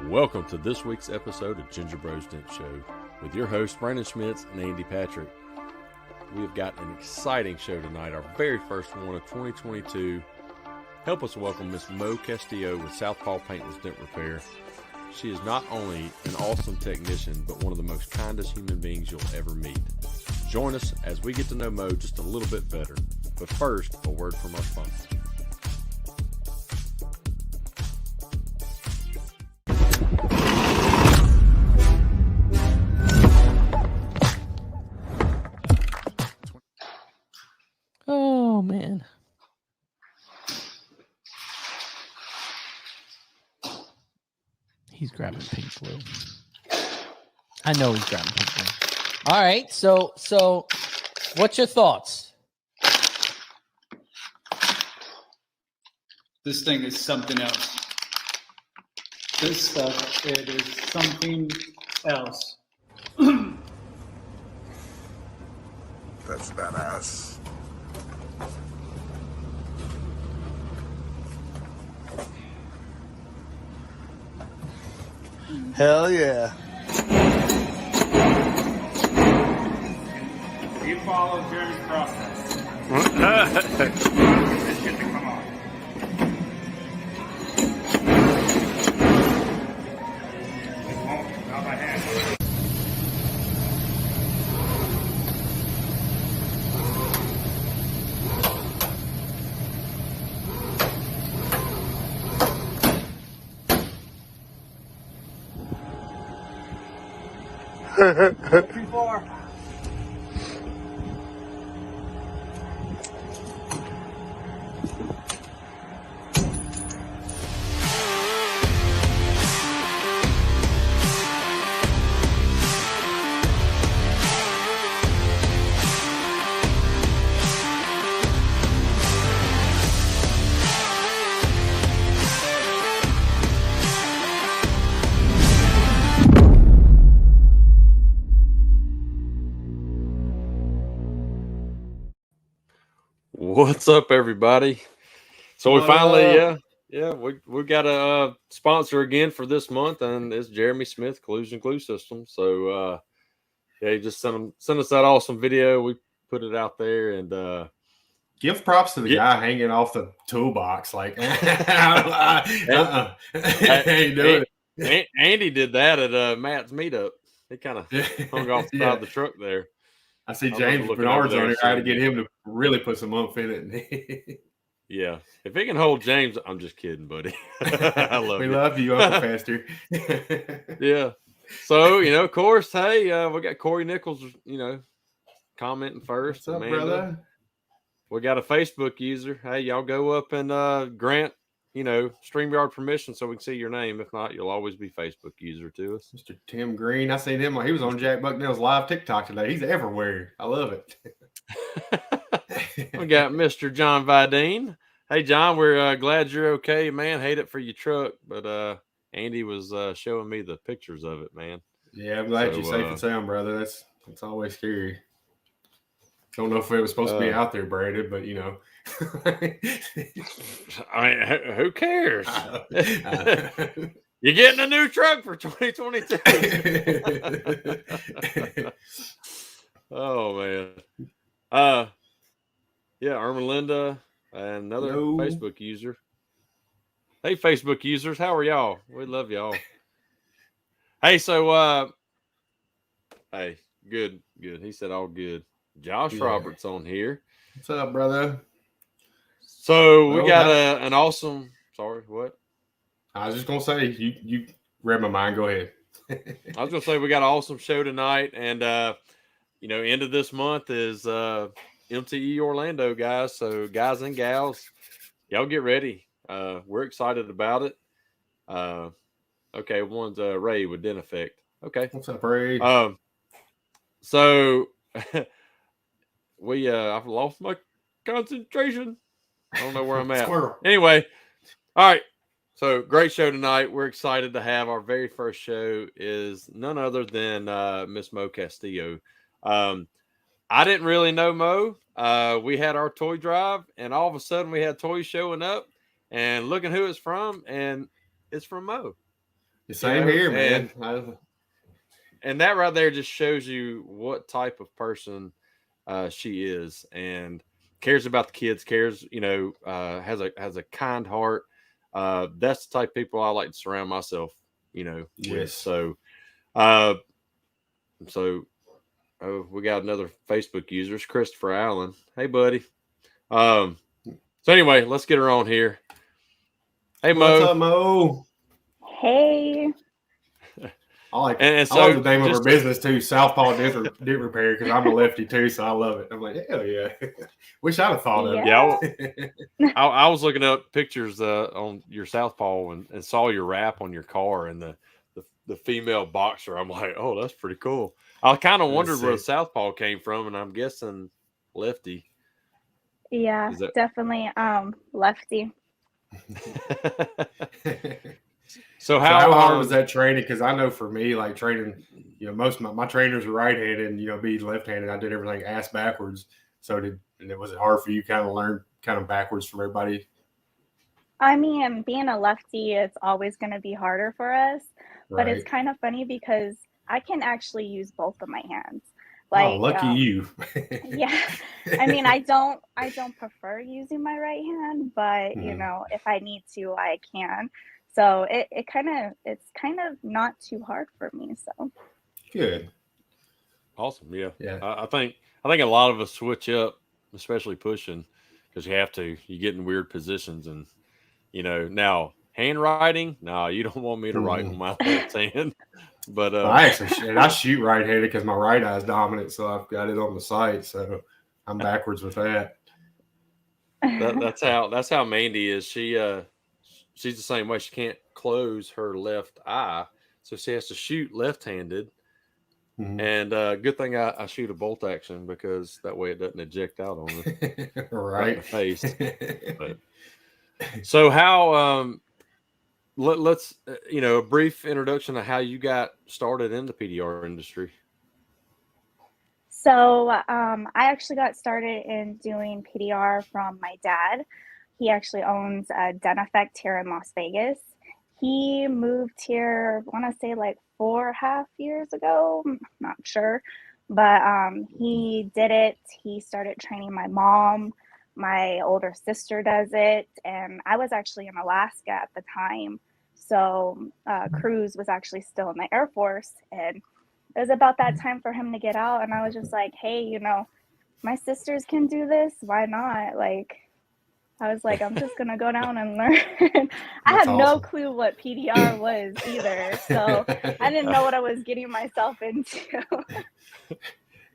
Welcome to this week's episode of Ginger Bros Dent Show with your hosts Brandon Schmitz and Andy Patrick. We have got an exciting show tonight, our very first one of 2022. Help us welcome Miss Mo Castillo with Southpaw Paintless Dent Repair. She is not only an awesome technician, but one of the most kindest human beings you'll ever meet. Join us as we get to know Mo just a little bit better. But first, a word from our sponsor. Oh, man. He's grabbing pink flu. I know he's grabbing pink flu. All right, so what's your thoughts? This thing is something else. This stuff, it is something else. That's badass. Hell yeah. You follow Jeremy's process. This shit to come on. It won't, not by hand. Too far. What's up, everybody? So we finally, we got a sponsor again for this month, and it's Jeremy Smith Collusion Glue System. So, he just sent us that awesome video. We put it out there, and give props to the guy hanging off the toolbox. Like, ain't doing it. Andy did that at Matt's meetup. He kind of hung off the side of the truck there. I see James Bernard's on here. I had to get him to really put some oomph in it. Yeah. If he can hold James, I'm just kidding, buddy. I love we love you, Uncle Pastor. Yeah. So, of course, hey, we got Corey Nichols, commenting first. What's up, Amanda. brother? We got a Facebook user. Hey, y'all go up and grant, StreamYard permission so we can see your name. If not, you'll always be Facebook user to us. Mr. Tim Green. I seen him. He was on Jack Bucknell's live TikTok today. He's everywhere. I love it. We got Mr. John Vidine. Hey, John, we're glad you're okay, man. Hate it for your truck, but Andy was showing me the pictures of it, man. Yeah, I'm glad you're safe and sound, brother. That's always scary. Don't know if it was supposed to be out there, Brandon, but I mean, who cares? You're getting a new truck for 2022. Oh man. Yeah, Ermelinda, another Facebook user. Hey, Facebook users, how are y'all? We love y'all. Hey, so hey, good. He said all good. Josh Roberts on here. What's up, brother? So we got an awesome. Sorry, what? I was just gonna say you read my mind. Go ahead. I was gonna say we got an awesome show tonight, and end of this month is MTE Orlando, guys. So guys and gals, y'all get ready. We're excited about it. Okay, one's Ray with Den Effect. Okay, what's up, Ray? So I've lost my concentration. I don't know where I'm at. Squirrel. Anyway, all right. So great show tonight. We're excited to have our very first show is none other than Miss Mo Castillo. I didn't really know Mo. We had our toy drive, and all of a sudden we had toys showing up, and looking who it's from, and it's from Mo. Same here, man. And that right there just shows you what type of person she is, and cares about the kids, cares, has a kind heart. That's the type of people I like to surround myself, with. Yes. So we got another Facebook user, it's Christopher Allen. Hey, buddy. So anyway, let's get her on here. Hey, Mo. What's up, Mo? Hey. I like so the name of her business too, Southpaw Dent Repair, because I'm a lefty too, so I love it. I'm like, hell yeah. Wish I'd have thought of it. Yeah, I was looking up pictures on your Southpaw and saw your wrap on your car and the female boxer. I'm like, oh, that's pretty cool. I kind of wondered where the Southpaw came from, and I'm guessing lefty. Yeah, definitely lefty. So how hard was that training? Because I know for me, like training, most of my trainers are right-handed, and being left-handed, I did everything ass backwards. So was it hard for you kind of learn kind of backwards from everybody? I mean, being a lefty, it's always going to be harder for us, but it's kind of funny because I can actually use both of my hands. Like, lucky you. Yeah, I mean, I don't prefer using my right hand, but if I need to, I can. So it's kind of not too hard for me. So good, awesome, yeah. I think a lot of us switch up, especially pushing, because you have to. You get in weird positions, and now handwriting. No, you don't want me to write with my left hand. But I shoot right-handed because my right eye is dominant, so I've got it on the sight. So I'm backwards with that. That's how Mandy is. She's the same way. She can't close her left eye, so she has to shoot left-handed. Mm-hmm. And good thing I shoot a bolt action, because that way it doesn't eject out on me right in the face. But, so how let's a brief introduction of how you got started in the PDR industry. So I actually got started in doing PDR from my dad. He actually owns a Dent Effect here in Las Vegas. He moved here, I want to say like 4.5 years ago. I'm not sure. But he did it. He started training my mom. My older sister does it. And I was actually in Alaska at the time. So Cruz was actually still in the Air Force. And it was about that time for him to get out. And I was just like, hey, my sisters can do this. Why not? Like, I was like, I'm just going to go down and learn. I had no clue what PDR was either. So I didn't know what I was getting myself into.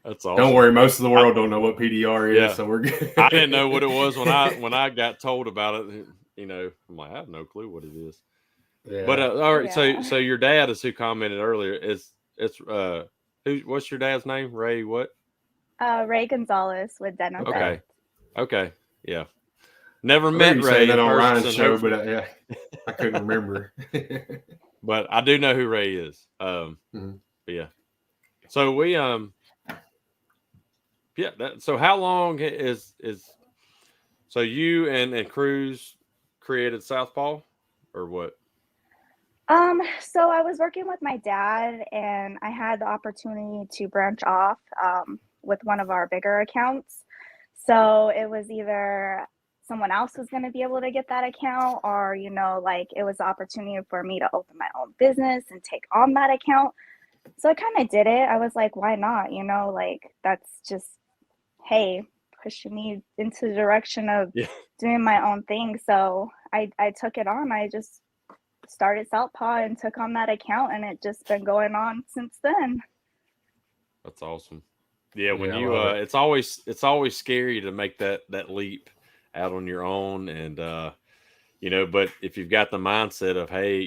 That's awesome. Don't worry. Most of the world don't know what PDR is. Yeah. So we're good. I didn't know what it was when I got told about it. I'm like, I have no clue what it is. Yeah. But all right. Yeah. So your dad is who commented earlier. What's your dad's name? Ray what? Ray Gonzalez with Dent Effect. Okay. Yeah. Never met Ray that on Ryan's show, but I couldn't remember. But I do know who Ray is. But yeah. So we so how long is so you and Cruz created Southpaw, or what? So I was working with my dad, and I had the opportunity to branch off with one of our bigger accounts. So it was either someone else was going to be able to get that account, or, it was the opportunity for me to open my own business and take on that account. So I kind of did it. I was like, why not? That's just, hey, pushing me into the direction of doing my own thing. So I took it on. I just started Southpaw and took on that account, and it just been going on since then. That's awesome. Yeah, when you it's always scary to make that leap out on your own, and but if you've got the mindset of, hey,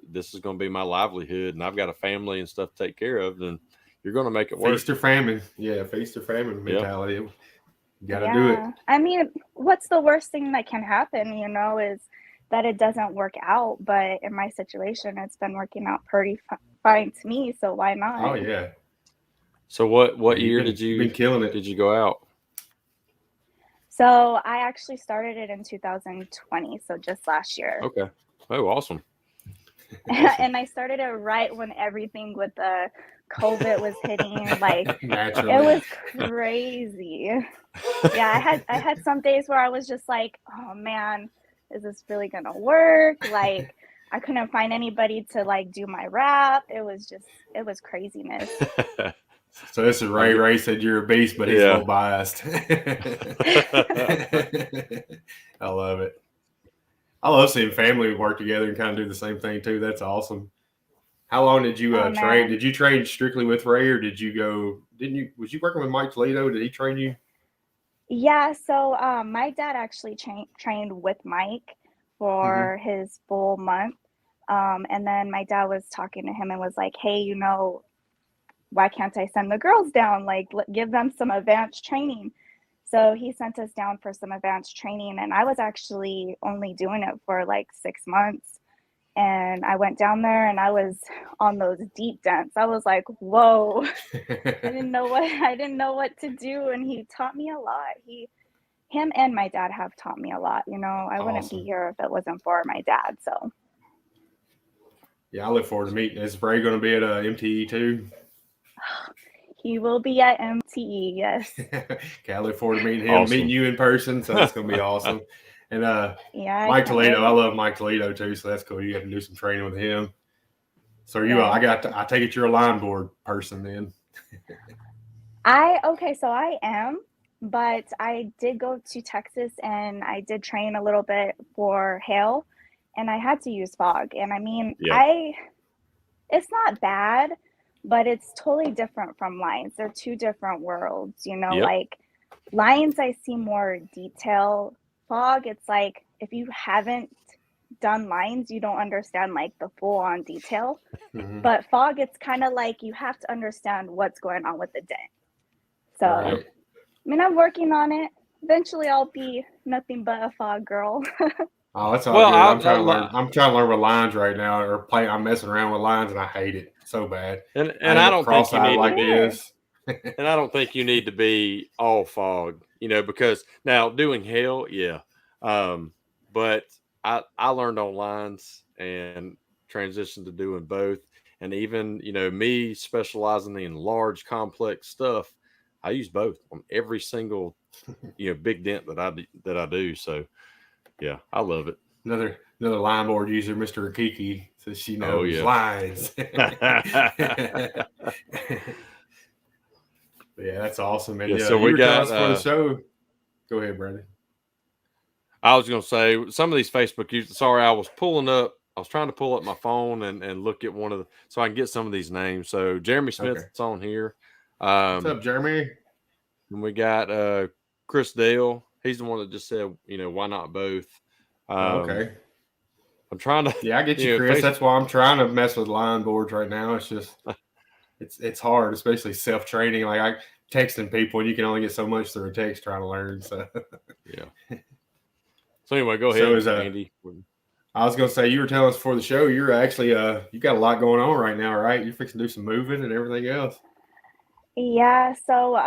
this is going to be my livelihood, and I've got a family and stuff to take care of, then you're going to make it work. Feast or famine. Yeah, feast or famine mentality. Yep. You got to do it. I mean, what's the worst thing that can happen, is that it doesn't work out. But in my situation, it's been working out pretty fine to me. So why not? Oh, yeah. So what year did you been killing it? Did you go out? So I actually started it in 2020. So just last year. Okay. Oh, awesome. And I started it right when everything with the COVID was hitting. Like it Naturally. was crazy. Yeah, I had some days where I was just like, oh man, is this really gonna work? Like I couldn't find anybody to like do my wrap. It was craziness. So this is Ray. Ray said you're a beast, but he's a little biased. I love it. I love seeing family work together and kind of do the same thing too. That's awesome. How long did you train? Man. Did you train strictly with Ray, or did you go? Was you working with Mike Toledo? Did he train you? Yeah, so my dad actually trained with Mike for his full month. And then my dad was talking to him and was like, hey, you know, why can't I send the girls down? Like, give them some advanced training. So he sent us down for some advanced training. And I was actually only doing it for like 6 months. And I went down there and I was on those deep dents. I was like, whoa, I didn't know what to do. And he taught me a lot. Him and my dad have taught me a lot. You know, I wouldn't be here if it wasn't for my dad. So yeah, I look forward to meeting. Is Ray going to be at MTE too? He will be at MTE, yes. Okay, I look forward to meeting him, meeting you in person. So that's going to be awesome. And yeah, Mike Toledo, I love Mike Toledo too. So that's cool. You have to do some training with him. So you, I take it you're a line board person then. So I am, but I did go to Texas and I did train a little bit for hail, and I had to use fog. And I mean, it's not bad, but it's totally different from lines. They're two different worlds, you know, like lines, I see more detail. Fog, it's like, if you haven't done lines, you don't understand like the full on detail. But fog, it's kind of like you have to understand what's going on with the dent. So, I mean, I'm working on it. Eventually, I'll be nothing but a fog girl. Oh, that's all good. I'm trying to learn with lines right now, or I'm messing around with lines, and I hate it so bad. And I don't think you need like this. And I don't think you need to be all fog, you know, because now doing hail, but I learned on lines and transitioned to doing both. And even, you know, me specializing in large, complex stuff, I use both on every single, you know, big dent that I do. So, yeah, I love it. Another line board user, Mr. Akiki, says she knows lines. Yeah, that's awesome. And so we got for the show. Go ahead, Brandon. I was going to say some of these Facebook users. Sorry, I was trying to pull up my phone and look at one of so I can get some of these names. So Jeremy Smith's on here. What's up, Jeremy? And we got Chris Dale. He's the one that just said, you know, why not both? Okay. I'm trying to. Yeah, I get you, Chris. That's why I'm trying to mess with line boards right now. It's just, it's hard, especially self training. Like I texting people, and you can only get so much through a text trying to learn. So yeah. So anyway, go ahead, Andy. I was gonna say, you were telling us before the show, you're actually you got a lot going on right now, right? You're fixing to do some moving and everything else. Yeah. So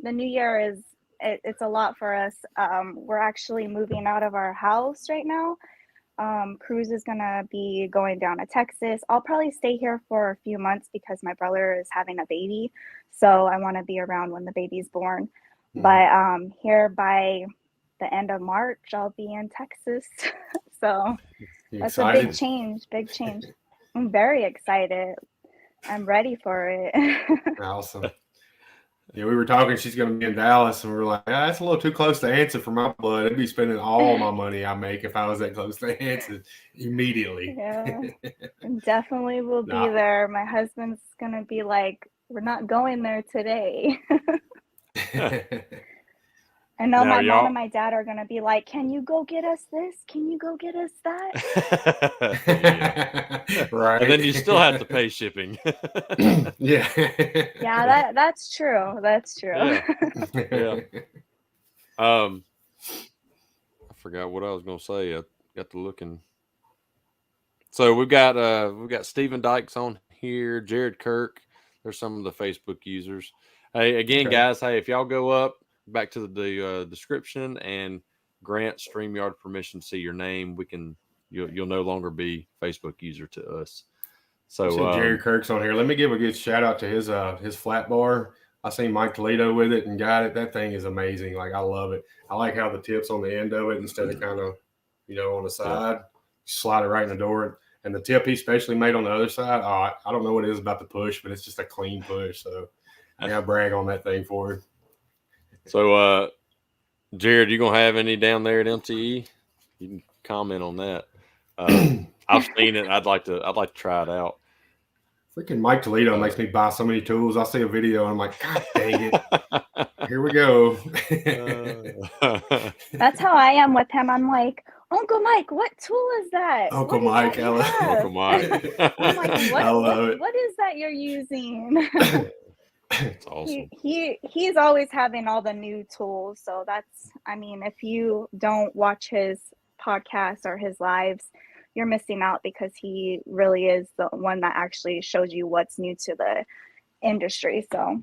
the new year it's a lot for us. We're actually moving out of our house right now. Cruz is gonna be going down to Texas. I'll probably stay here for a few months because my brother is having a baby, so I want to be around when the baby's born. But here by the end of March, I'll be in Texas. So that's a big change. I'm very excited. I'm ready for it. Awesome. Yeah, we were talking. She's going to be in Dallas, and we were like, that's a little too close to Anson for my blood. I'd be spending all my money I make if I was that close to Anson immediately. Yeah, definitely will be there. My husband's going to be like, we're not going there today. I know my mom and my dad are going to be like, can you go get us this? Can you go get us that? Right. And then you still have to pay shipping. Yeah. Yeah, that's true. That's true. Yeah. I forgot what I was going to say. I got to looking. So we've got Stephen Dykes on here, Jared Kirk. There's some of the Facebook users. Hey, again, guys, if y'all go up back to the description and grant StreamYard permission to see your name, we can you'll no longer be Facebook user to us. So Jerry Kirk's on here. Let me give a good shout out to his flat bar. I seen Mike Toledo with it and got it. That thing is amazing. Like, I love it. I like how the tip's on the end of it instead of kind of, on the side. Slide it right in the door. And the tip he specially made on the other side, I don't know what it is about the push, but it's just a clean push. So I gotta brag on that thing for it. So, Jared, you gonna have any down there at MTE? You can comment on that. I've seen it. I'd like to try it out. Freaking Mike Toledo makes me buy so many tools. I see a video and I'm like, God dang it. Here we go. That's how I am with him. I'm like, Uncle Mike, what tool is that? Uncle Mike. I'm like, I love it. What is that you're using? That's awesome. He's always having all the new tools. So that's, if you don't watch his podcasts or his lives, you're missing out, because he really is the one that actually shows you what's new to the industry. So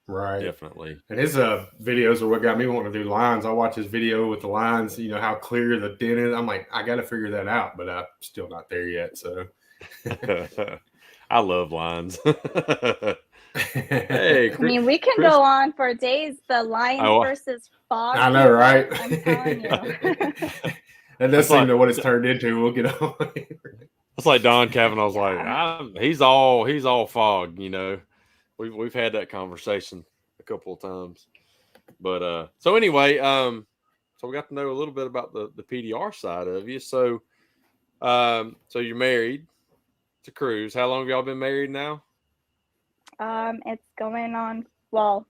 right, definitely. And his videos are what got me wanting to do lines. I watch his video with the lines, how clear the dent is. I'm like, I got to figure that out, but I'm still not there yet. So I love lines. Hey, we can go on for days. The lines versus fog. I know, right? I'm telling you. That does seem to what it's turned into. We'll get on. It's like Don Cavanaugh's like, he's all fog, We've had that conversation a couple of times. But so anyway, so we got to know a little bit about the PDR side of you. So so you're married to Cruz. How long have y'all been married now? It's going on 4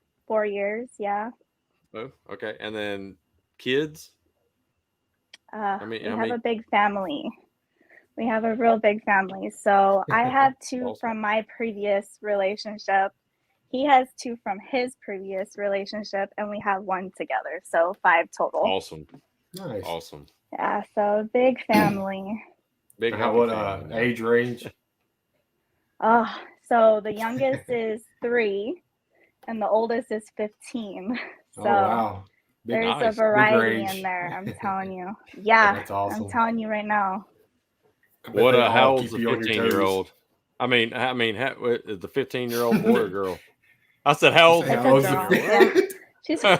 years, yeah. Oh, okay. And then kids? We have a big family. We have a real big family. So I have 2 awesome. From my previous relationship. He has 2 from his previous relationship, and we have 1 together. So 5 total. Awesome. Nice. Awesome. Yeah, so big family. Big. What age range? So the youngest is 3 and the oldest is 15. So wow. there's a variety in there, I'm telling you. Yeah, that's awesome. I'm telling you right now. What how old's the 15-year-old? I mean, is the 15-year-old boy or girl? I said, how old? It's a girl. Yeah.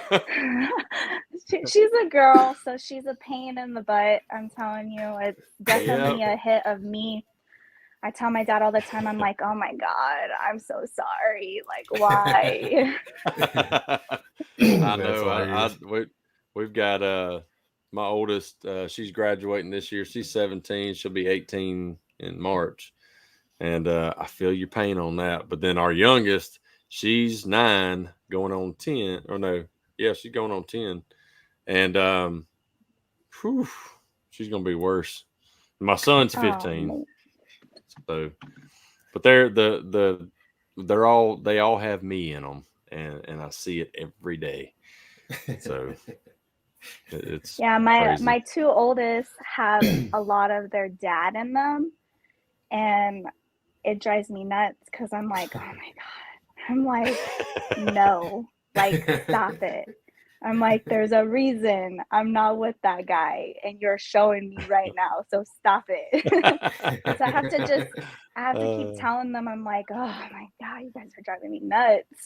She's a girl, so she's a pain in the butt. I'm telling you, it's definitely a hit of me. I tell my dad all the time, I'm like, oh my God, I'm so sorry. Like, why? I know. We've got my oldest, she's graduating this year. She's 17. She'll be 18 in March. And I feel your pain on that. But then our youngest, she's 9 going on 10. Or no, yeah, she's going on 10. And she's going to be worse. My son's 15. So, but they all have me in them, and I see it every day. So it's my 2 oldest have a lot of their dad in them, and it drives me nuts because I'm like, oh my God, I'm like, no, like, stop it. I'm like, there's a reason I'm not with that guy, and you're showing me right now. So stop it. So I have to keep telling them. I'm like, oh my God, you guys are driving me nuts.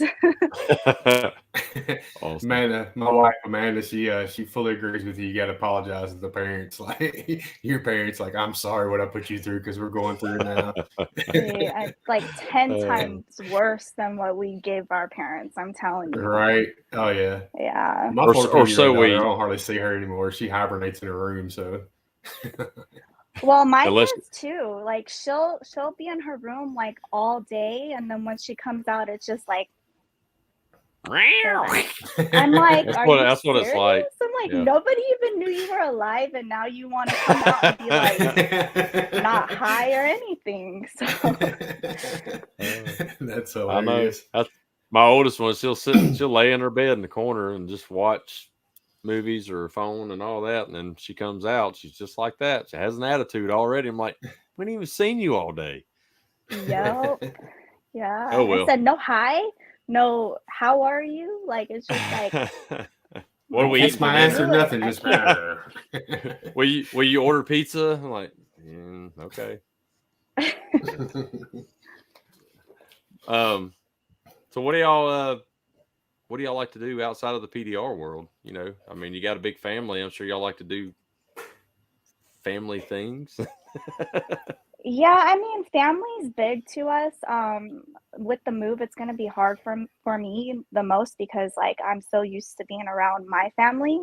Awesome. Amanda, my wife Amanda, she fully agrees with you. You got to apologize to the parents. Like, your parents, like, I'm sorry what I put you through because we're going through it now. It's like 10 times worse than what we gave our parents. I'm telling you. Right? Oh yeah. Yeah. My or so I don't hardly see her anymore. She hibernates in her room. So. Well, my kids too. Like, she'll be in her room like all day, and then when she comes out, it's just like. I'm like, that's what it's like. I'm like, nobody even knew you were alive, and now you want to come out and be like, not high or anything. So that's hilarious. I know. My oldest one, she'll lay in her bed in the corner and just watch movies or her phone and all that, and then she comes out, she's just like that. She has an attitude already. I'm like, we ain't even seen you all day. Yep. Yeah. Oh well. I said no hi, no how are you? Like, it's just like what do we eat? My answer, nothing. Just will you order pizza? I'm like, Okay. So what do y'all like to do outside of the PDR world? You know, I mean, you got a big family. I'm sure y'all like to do family things. Yeah, I mean, family's big to us. With the move, it's gonna be hard for me the most because like I'm so used to being around my family.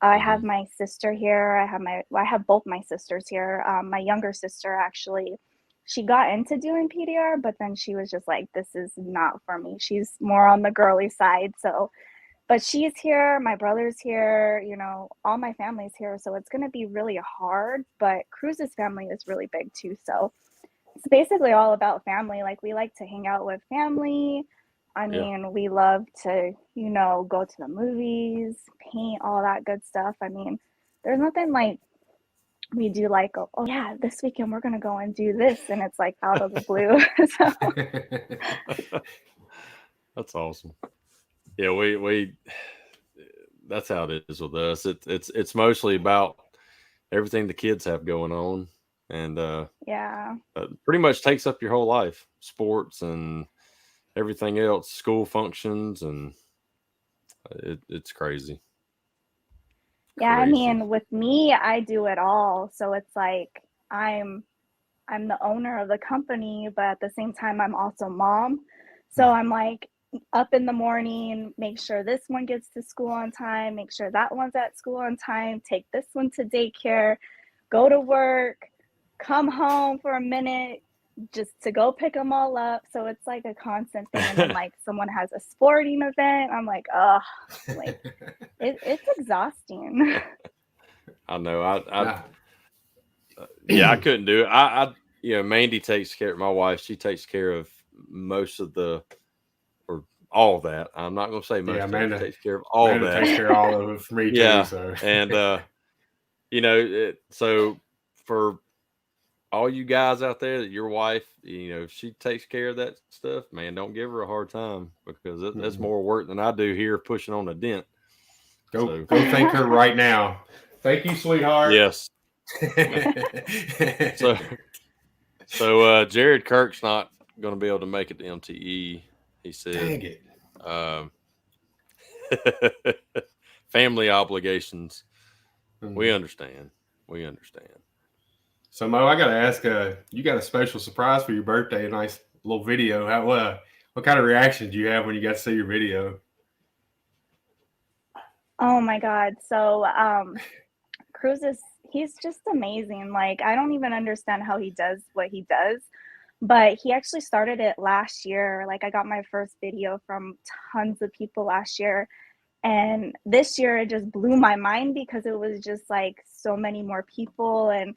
I have Mhm. my sister here. I have both my sisters here. My younger sister actually, she got into doing PDR, but then she was just like, "This is not for me." She's more on the girly side, so but she's here, my brother's here, you know, all my family's here, so it's gonna be really hard. But Cruz's family is really big too, so it's basically all about family. Like we like to hang out with family. I Yeah. mean, we love to, you know, go to the movies, paint, all that good stuff. I mean, there's nothing like we do like, oh yeah, this weekend we're gonna go and do this, and it's like out of the blue. So That's awesome. Yeah, we that's how it is with us. It's mostly about everything the kids have going on, and yeah. pretty much takes up your whole life, sports and everything else, school functions, and it's crazy, Yeah, I crazy. mean, with me, I do it all. So it's like I'm I'm the owner of the company, but at the same time, I'm also mom. So I'm like up in the morning, make sure this one gets to school on time, make sure that one's at school on time, take this one to daycare, go to work, come home for a minute just to go pick them all up. So it's like a constant thing. And then like someone has a sporting event, I'm like, oh, like it's exhausting. I know. I Nah. yeah, I couldn't do it. You know, Mandy takes care. My wife, she takes care of most of the or all of that. I'm not going to say most Yeah, of it. She Amanda. takes care of all of Amanda takes that. care of all of it for me too. Yeah, So and you know, so for all you guys out there that your wife, you know, if she takes care of that stuff, man, don't give her a hard time because that's more work than I do here pushing on a dent. So go thank her right now. Thank you, sweetheart. yes. So Jared Kirk's not going to be able to make it to MTE. He said, Dang it. um, family obligations. We understand. We understand. So Mo, I gotta ask, you got a special surprise for your birthday, a nice little video. How what kind of reaction do you have when you got to see your video? Oh my God. So Cruz is he's just amazing. Like I don't even understand how he does what he does, but he actually started it last year. Like I got my first video from tons of people last year. And this year it just blew my mind because it was just like so many more people and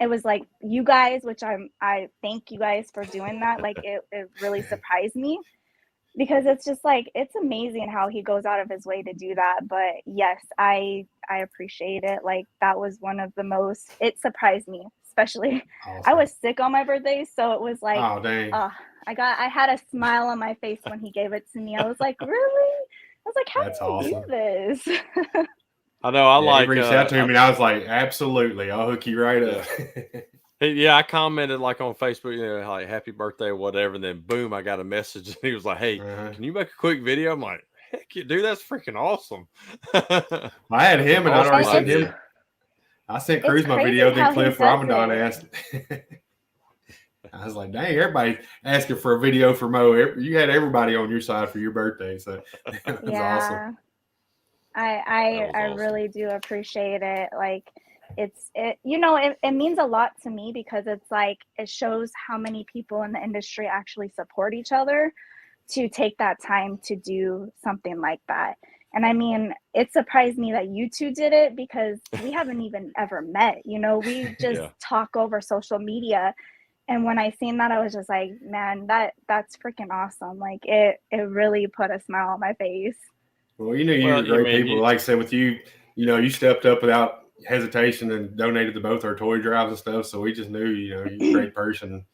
it was like you guys, which I thank you guys for doing that. Like it really surprised me because it's just like it's amazing how he goes out of his way to do that. But yes, I appreciate it. Like that was one of the most it surprised me, especially I Awesome. was sick on my birthday, so it was like Oh dang. I had a smile on my face when he gave it to me. I was like, really? I was like, how That's do you do awesome. this? I know. I Yeah, he like. reached out to me and I was like, absolutely, I'll hook you right up. Yeah, I commented like on Facebook, you know, like happy birthday or whatever. And then boom, I got a message and he was like, hey, can you make a quick video? I'm like, heck yeah, dude, that's freaking awesome. I had him and I'd Awesome already sent idea. him. I sent It's Cruz my crazy video, then how he Cliff does Ramadan it. asked. I was like, dang, everybody asking for a video for Mo. You had everybody on your side for your birthday. So that was awesome. Yeah. That was I awesome. really do appreciate it. Like it you know, it means a lot to me because it's like it shows how many people in the industry actually support each other to take that time to do something like that. And I mean, it surprised me that you two did it because we haven't even ever met. You know, we just Yeah. talk over social media. And when I seen that, I was just like, man, that's freaking awesome. Like it really put a smile on my face. Well, you Well, were I great mean, people. Like I said, with you, you stepped up without hesitation and donated to both our toy drives and stuff. So we just knew, you're a great person.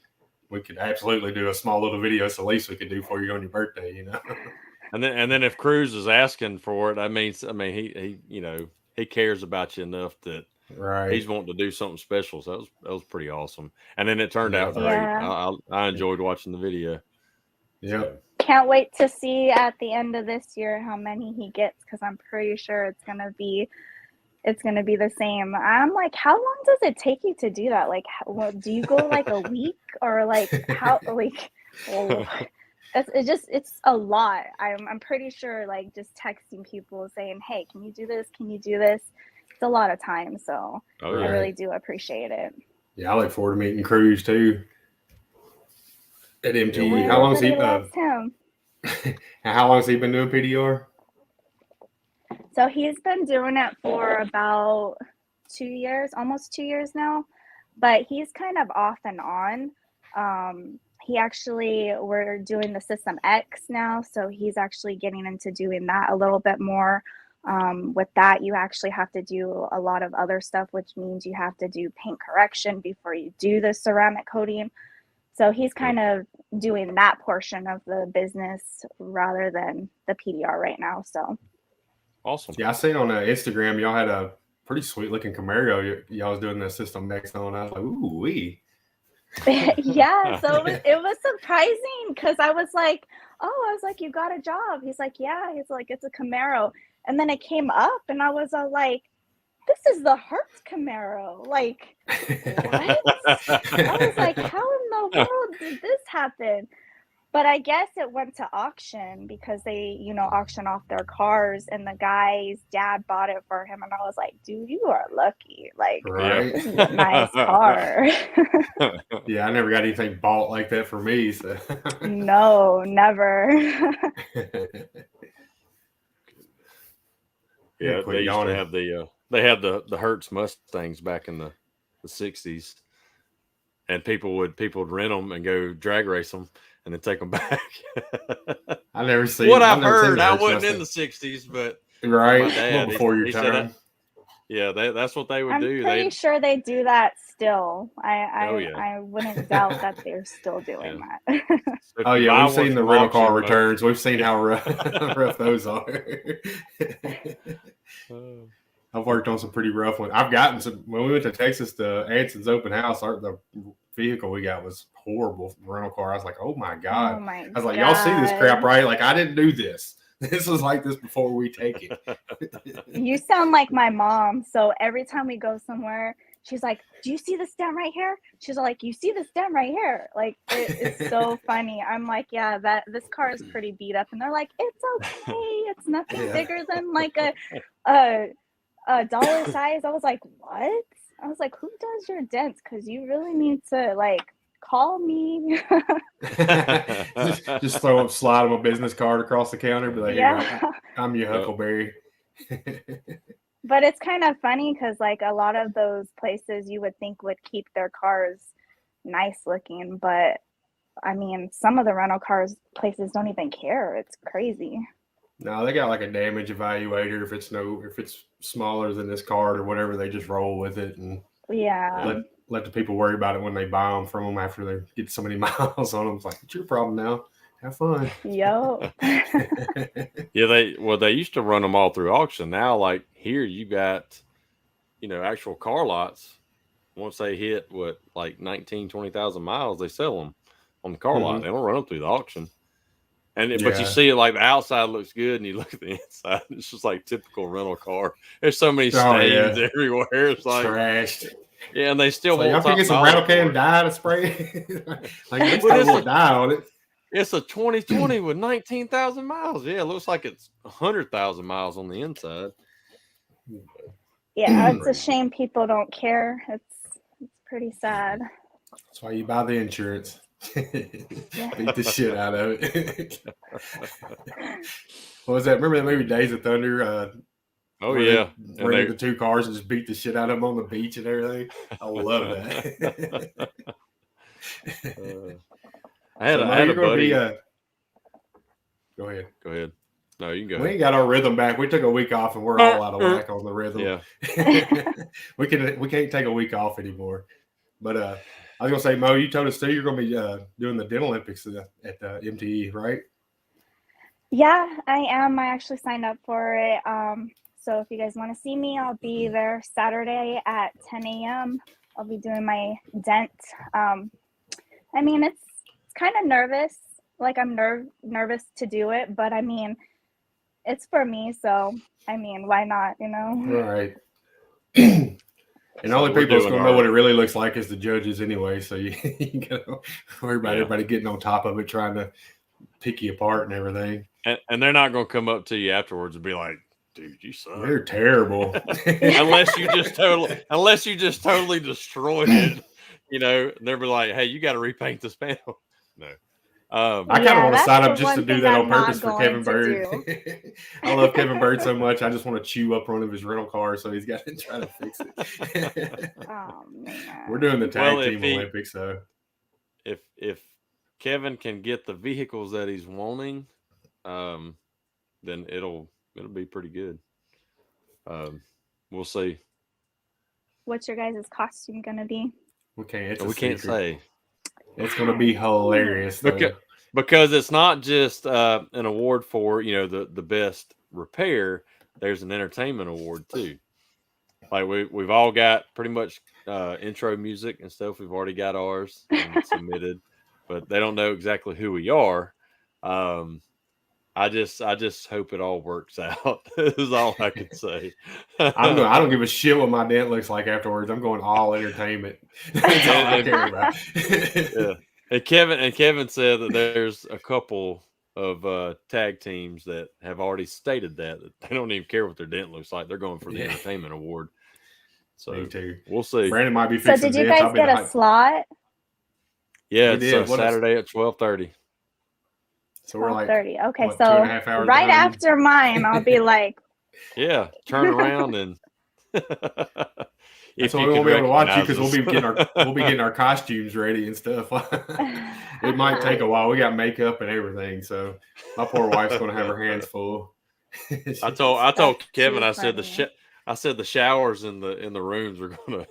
We could absolutely do a small little video. It's the least we could do for you on your birthday, and then if Cruz is asking for it, I mean, he you know, he cares about you enough that Right. he's wanting to do something special. So that was pretty awesome. And then it turned out great. Yeah. I enjoyed watching the video. Yep. Can't wait to see at the end of this year how many he gets, because I'm pretty sure it's gonna be the same. I'm like, how long does it take you to do that? Like, do you go like a week, or like how like? Oh, it's a lot. I'm pretty sure, like, just texting people saying, hey, can you do this? Can you do this? It's a lot of time. So I really do appreciate it. Yeah, I look forward to meeting Cruz too at MTE. Yeah, How long has he loves him. How long has he been doing PDR? So he's been doing it for about 2 years, almost 2 years now, but he's kind of off and on. We're doing the System X now, so he's actually getting into doing that a little bit more. With that, you actually have to do a lot of other stuff, which means you have to do paint correction before you do the ceramic coating. So he's kind of doing that portion of the business rather than the PDR right now. So awesome. Yeah, I seen on Instagram y'all had a pretty sweet looking Camaro. Y'all was doing the System X on. I was like, ooh wee. Yeah, so it was surprising, because I was like, you got a job? He's like, yeah. He's like, it's a Camaro. And then it came up, and I was all like, this is the Hertz Camaro. Like, what? I was like, how in the world did this happen? But I guess it went to auction, because they, auction off their cars, and the guy's dad bought it for him. And I was like, dude, you are lucky. Like, Right. this is a nice car. Yeah, I never got anything bought like that for me. So No, never. Yeah, they used to have they had the Hertz Mustangs back in the 60s, and people would rent them and go drag race them and then take them back. I never seen what I've I've never seen heard. the I Hertz wasn't Mustang. in the 60s, but Right, my dad, before your he said time. Yeah, that's what they would do. I'm pretty sure they do that still. Oh, yeah. I wouldn't doubt that they're still doing that. If Oh you yeah, buy we've one seen the from rental car auction, returns. We've seen how rough those are. I've worked on some pretty rough ones. I've gotten some when we went to Texas to Anson's open house. The vehicle we got was horrible rental car. I was like, oh my god. Oh my I was like, y'all see this God. crap, right? Like, I didn't do this. This was like this before we take it. You sound like my mom. So every time we go somewhere, she's like, do you see this dent right here? She's like, you see this dent right here? Like, it's so funny. I'm like, yeah, this car is pretty beat up. And they're like, it's okay. It's nothing bigger than like a dollar size. I was like, what? I was like, who does your dents? Because you really need to, like, call me. just slide them a business card across the counter. Be like, Yeah. here, I'm your Huckleberry. But it's kind of funny, because like a lot of those places you would think would keep their cars nice looking, but I mean, some of the rental cars places don't even care. It's crazy. No, they got like a damage evaluator. If it's smaller than this card or whatever, they just roll with it and Yeah. let the people worry about it when they buy them from them after they get so many miles on them. It's like, it's your problem now. Have fun. Yo. Yeah, they used to run them all through auction. Now, like here, you got, actual car lots. Once they hit like 20,000 miles, they sell them on the car lot. They don't run them through the auction. But you see it, like the outside looks good, and you look at the inside, it's just like typical rental car. There's so many stains everywhere. It's like trashed. Yeah, and they still y'all can get some rattle can dye to spray. Like it's got dye on it. It's a 2020 with 19,000 miles. Yeah, it looks like it's 100,000 miles on the inside. Yeah, it's a shame people don't care. It's pretty sad. That's why you buy the insurance. Beat the shit out of it. What was that? Remember that movie Days of Thunder? Oh yeah, rented the two cars and just beat the shit out of them on the beach and everything. I love that. I had a buddy. Go ahead. Go ahead. No, you can go. We ain't got our rhythm back. We took a week off and we're all out of whack on the rhythm. Yeah. we can't take a week off anymore. But I was gonna say, Mo, you told us too you're gonna be doing the Dental Olympics at MTE, right? Yeah, I am. I actually signed up for it. So if you guys want to see me, I'll be there Saturday at 10 a.m. I'll be doing my dent. I mean, it's kind of nervous. Like I'm nervous to do it, but I mean, it's for me. So I mean, why not? You know? Right. And the So only we're people that's doing going to know our- what it really looks like is the judges anyway. So you got to worry about Yeah. everybody getting on top of it, trying to pick you apart and everything. And they're not going to come up to you afterwards and be like, dude, you suck. They're terrible. unless you just totally destroyed it, you know, and they'll be like, hey, you got to repaint this panel. No. I kind of Yeah, want to that's sign the up just to one do thing that on I'm not purpose for going Kevin to Bird. I love Kevin Bird so much. I just want to chew up one of his rental cars, so he's got to try to fix it. Oh man. We're doing the tag Well, if team he- Olympics, so If Kevin can get the vehicles that he's wanting, then it'll be pretty good. We'll see. What's your guys' costume gonna be? we can't. It's a We can't secret. say It's going to be hilarious. Though. because it's not just an award for, you know, the best repair. There's an entertainment award too. Like we've all got pretty much intro music and stuff. We've already got ours and submitted, but they don't know exactly who we are. I just hope it all works out. Is all I can say. I don't give a shit what my dent looks like afterwards. I'm going all entertainment. That's all I care about. Yeah. And Kevin said that there's a couple of tag teams that have already stated that they don't even care what their dent looks like. They're going for the entertainment award. So Me too. we'll see. Brandon might be So fixing did you dents. guys get a slot? Yeah, We it's did. What a- Saturday at 12:30. So we're like 12:30. Okay, what, so 2.5 hours right behind? after mine, I'll be like, Yeah, turn around and. That's if why you we won't can be able to watch you recognize because us. we'll be getting our costumes ready and stuff. It might take a while. We got makeup and everything, so my poor wife's going to have her hands full. I told That's Kevin, too I said funny. I said the showers in the rooms are gonna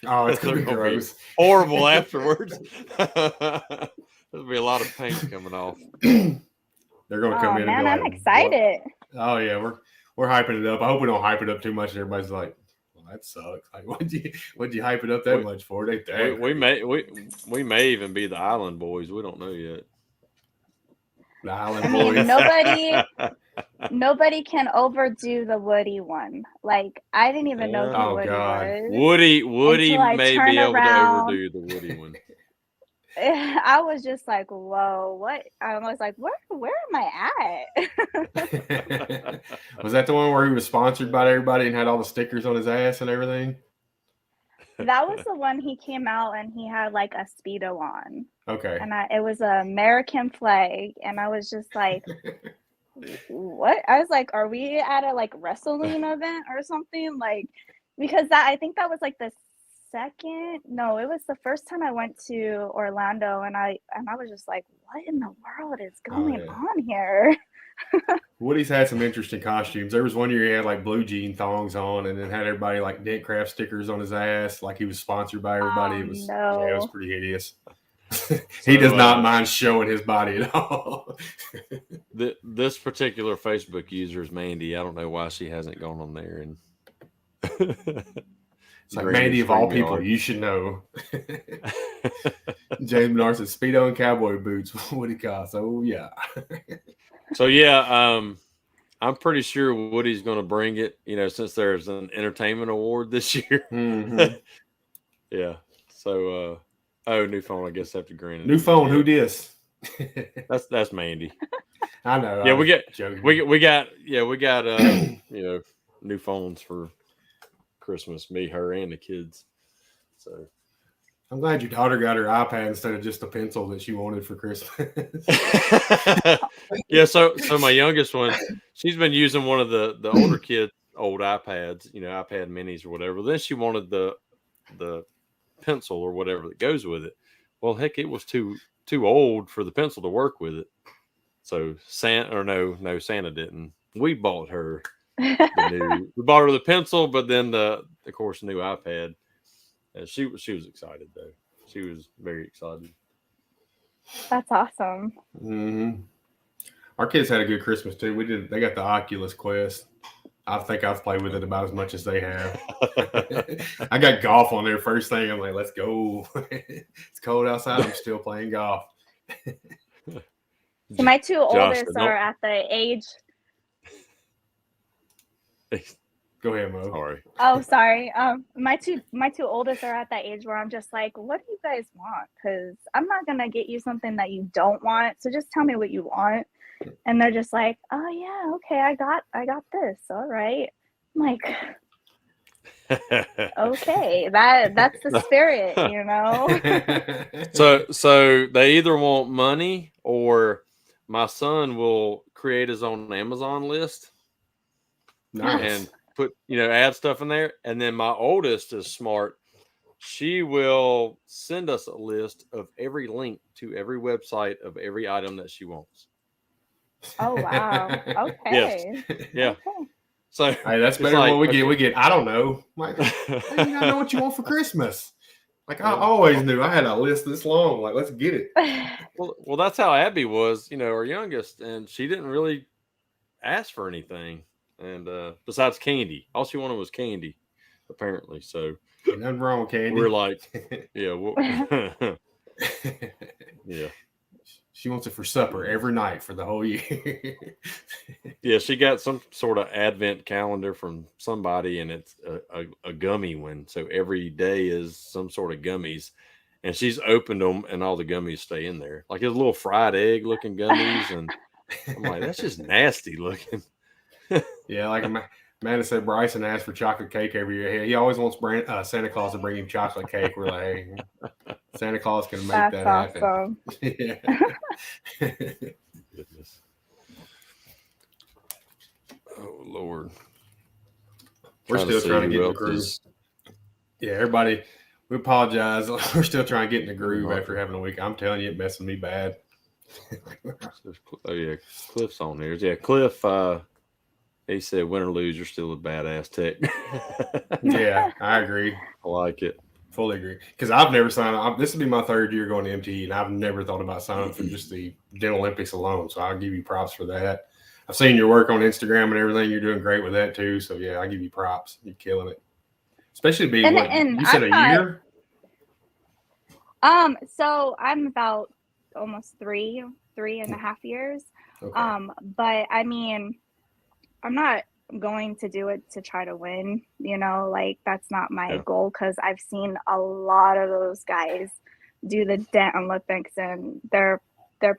Oh, it's going to be They're gonna be- gross. horrible afterwards. There'll be a lot of paint coming off. They're going to come oh in man, and be I'm like, excited. "What?" Oh yeah, we're hyping it up. I hope we don't hype it up too much. And everybody's like, "Well, that sucks. Like, what'd you hype it up that much for?" We may even be the Island Boys. We don't know yet. the Island I mean, Boys. nobody can overdo the Woody one. Like I didn't even know who Oh, Woody God. was. Woody Until I may turn be able around. to overdo the Woody one. I was just like, whoa, what? I was like, where am I at? Was that the one where he was sponsored by everybody and had all the stickers on his ass and everything? That was the one he came out and he had like a Speedo on. Okay. And it was an American flag. And I was just like, what? I was like, are we at a like wrestling event or something? Like, because I think that was like the it was the first time I went to Orlando and I was just like, what in the world is going on here? Woody's had some interesting costumes. There was one year he had like blue jean thongs on and then had everybody like Dentcraft stickers on his ass, like he was sponsored by everybody. It was pretty hideous. He does not mind showing his body at all. This particular Facebook user is Mandy. I don't know why she hasn't gone on there and It's like Mandy, of all people, you should know. James Bernard said Speedo and cowboy boots. What he costs? Oh yeah. So yeah, I'm pretty sure Woody's going to bring it. You know, since there's an entertainment award this year. Mm-hmm. Yeah. So, new phone. I guess after granted. New phone. Who dis? That's Mandy. I know. Yeah, we got you know, new phones for Christmas. Me, her, and the kids. So. I'm glad your daughter got her iPad instead of just a pencil that she wanted for Christmas. Yeah, so my youngest one, she's been using one of the older kids' old iPads, you know, iPad minis or whatever. Then she wanted the pencil or whatever that goes with it. Well, heck, it was too old for the pencil to work with it. So Santa didn't. We bought her we bought her the pencil, but then of course the new iPad. And she was excited though. She was very excited. That's awesome. Mm-hmm. Our kids had a good Christmas too. They got the Oculus Quest. I think I've played with it about as much as they have. I got golf on there first thing. I'm like, let's go. It's cold outside. I'm still playing golf. So my two Josh, oldest are at the age. Go ahead, Mo. Sorry. Oh, sorry. My two oldest are at that age where I'm just like, what do you guys want? Because I'm not gonna get you something that you don't want. So just tell me what you want. And they're just like, oh yeah, okay, I got this. All right. I'm like, okay, that's the spirit, you know. So they either want money or my son will create his own Amazon list. Nice. And put, add stuff in there. And then my oldest is smart. She will send us a list of every link to every website of every item that she wants. Oh wow. Okay. Yes. Yeah. Okay. So hey, that's better than what we get. We get, I don't know. Like, hey, you not know what you want for Christmas. Like I always knew. I had a list this long. Like, let's get it. Well, that's how Abby was, our youngest, and she didn't really ask for anything. And besides candy, all she wanted was candy, apparently. So ain't nothing wrong with candy. We're like, yeah, yeah. She wants it for supper every night for the whole year. Yeah, she got some sort of advent calendar from somebody, and it's a gummy one. So every day is some sort of gummies, and she's opened them, and all the gummies stay in there. Like it's little fried egg looking gummies, and I'm like, that's just nasty looking. Yeah, like Amanda said, Bryson asked for chocolate cake every year. He always wants Santa Claus to bring him chocolate cake. We're like, hey, Santa Claus can make that happen. Awesome. Goodness. Oh Lord. We're still trying to get in the groove. Yeah, everybody, we apologize. We're still trying to get in the groove after having a week. I'm telling you, it messing me bad. Oh yeah, Cliff's on there. Yeah, Cliff. He said, "Win or lose, you're still a badass tech." Yeah, I agree. I like it. Fully agree. Because I've never signed up. This will be my third year going to MTE, and I've never thought about signing up for just the Dental Olympics alone. So I'll give you props for that. I've seen your work on Instagram and everything. You're doing great with that too. So yeah, I give you props. You're killing it. Especially being you said a year. So I'm about almost three and a half years. Okay. But I mean, I'm not going to do it to try to win, like that's not my goal, because I've seen a lot of those guys do the Dent Olympics and they're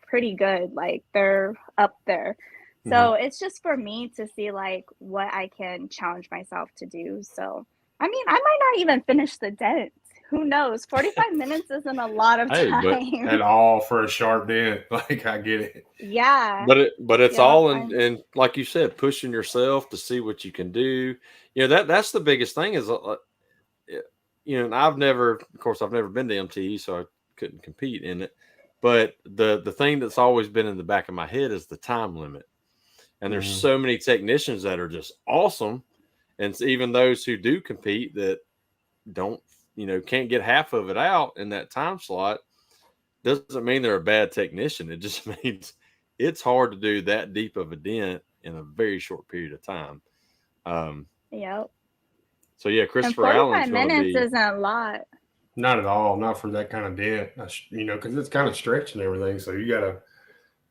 pretty good. Like they're up there. So it's just for me to see like what I can challenge myself to do. So, I mean, I might not even finish the dent. Who knows? 45 minutes isn't a lot of time. At all for a sharp dent. Like I get it. Yeah. But it's all in like you said, pushing yourself to see what you can do. That's the biggest thing is, and I've never been to MTE, so I couldn't compete in it. But the thing that's always been in the back of my head is the time limit. And there's so many technicians that are just awesome. And even those who do compete that don't, can't get half of it out in that time slot, doesn't mean they're a bad technician. It just means it's hard to do that deep of a dent in a very short period of time. Yep. So yeah, Christopher Allen's 45 minutes isn't a lot. Not at all. Not for that kind of dent, because it's kind of stretched and everything. So you got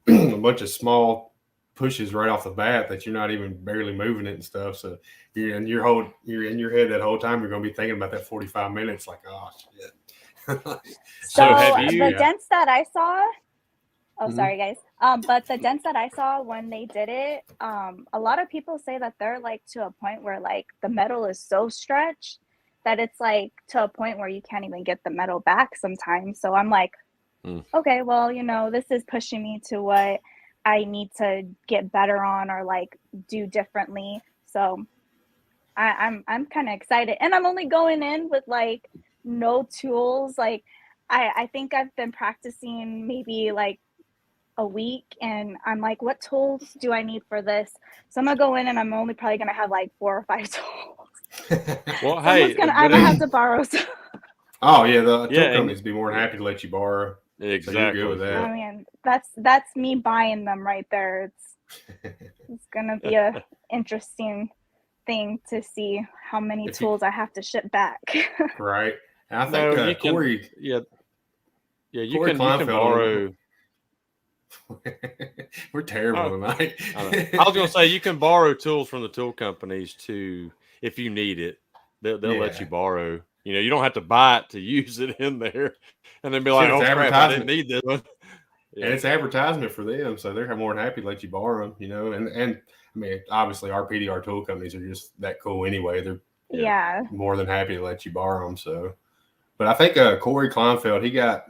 a bunch of small pushes right off the bat that you're not even barely moving it and stuff. So you're in your head that whole time. You're going to be thinking about that 45 minutes. Like, oh shit. So the dents that I saw. Oh, sorry guys. But the dents that I saw when they did it, a lot of people say that they're like to a point where like the metal is so stretched that it's like to a point where you can't even get the metal back sometimes. So I'm like, okay, well, this is pushing me to what I need to get better on or like do differently. So I'm kind of excited, and I'm only going in with like no tools. Like I think I've been practicing maybe like a week, and I'm like, what tools do I need for this? So I'm gonna go in and I'm only probably gonna have like 4 or 5 tools. Well, I'm gonna have to borrow some. Oh yeah, the tool companies be more than happy to let you borrow. Exactly. So you're good with that. I mean, that's me buying them right there. It's gonna be a interesting thing to see how many If you- tools I have to ship back. Right. And I think No, you can. Corey Yeah, you Corey can. You can Kleinfeld- borrow. we're terrible tonight. I was going to say you can borrow tools from the tool companies if you need it. They'll let you borrow. You don't have to buy it to use it in there, and then be like, Shit, "Oh it's crap, I didn't advertisement. need this one." Yeah. And it's advertisement for them, so they're more than happy to let you borrow them. And I mean, obviously, our PDR tool companies are just that cool anyway. They're Yeah. more than happy to let you borrow them. So, but I think Corey Kleinfeld, he got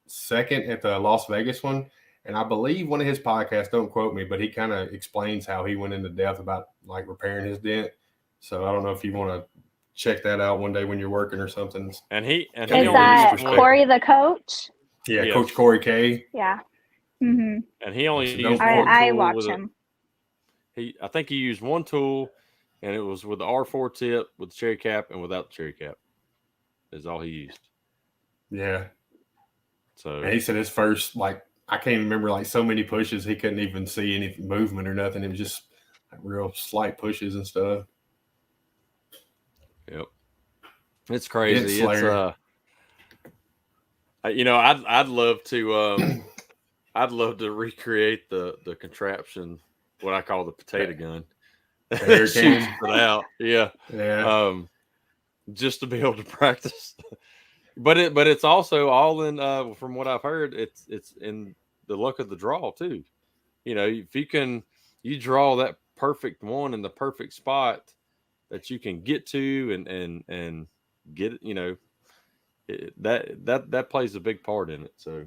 second at the Las Vegas one, and I believe one of his podcasts, don't quote me, but he kind of explains how he went into depth about like repairing his dent. So I don't know if you want to check that out one day when you're working or something. And he Is only that used one. Corey the coach? Yeah, Yes. Coach Corey K. Yeah. Mm-hmm. And he only So used don't- one I tool watch with him. I think he used one tool, and it was with the R4 tip with the cherry cap and without the cherry cap. Is all he used. Yeah. So And he said his first, like, I can't remember, like, so many pushes, he couldn't even see any movement or nothing. It was just like, real slight pushes and stuff. Yep, it's crazy. Dent It's Slayer. I'd love to I'd love to recreate the contraption, what I call the potato gun. Air Shoots cannon. it out. Yeah. Yeah. Just to be able to practice. But it's also all in from what I've heard, it's in the luck of the draw too. If you draw that perfect one in the perfect spot that you can get to and get it, that plays a big part in it. So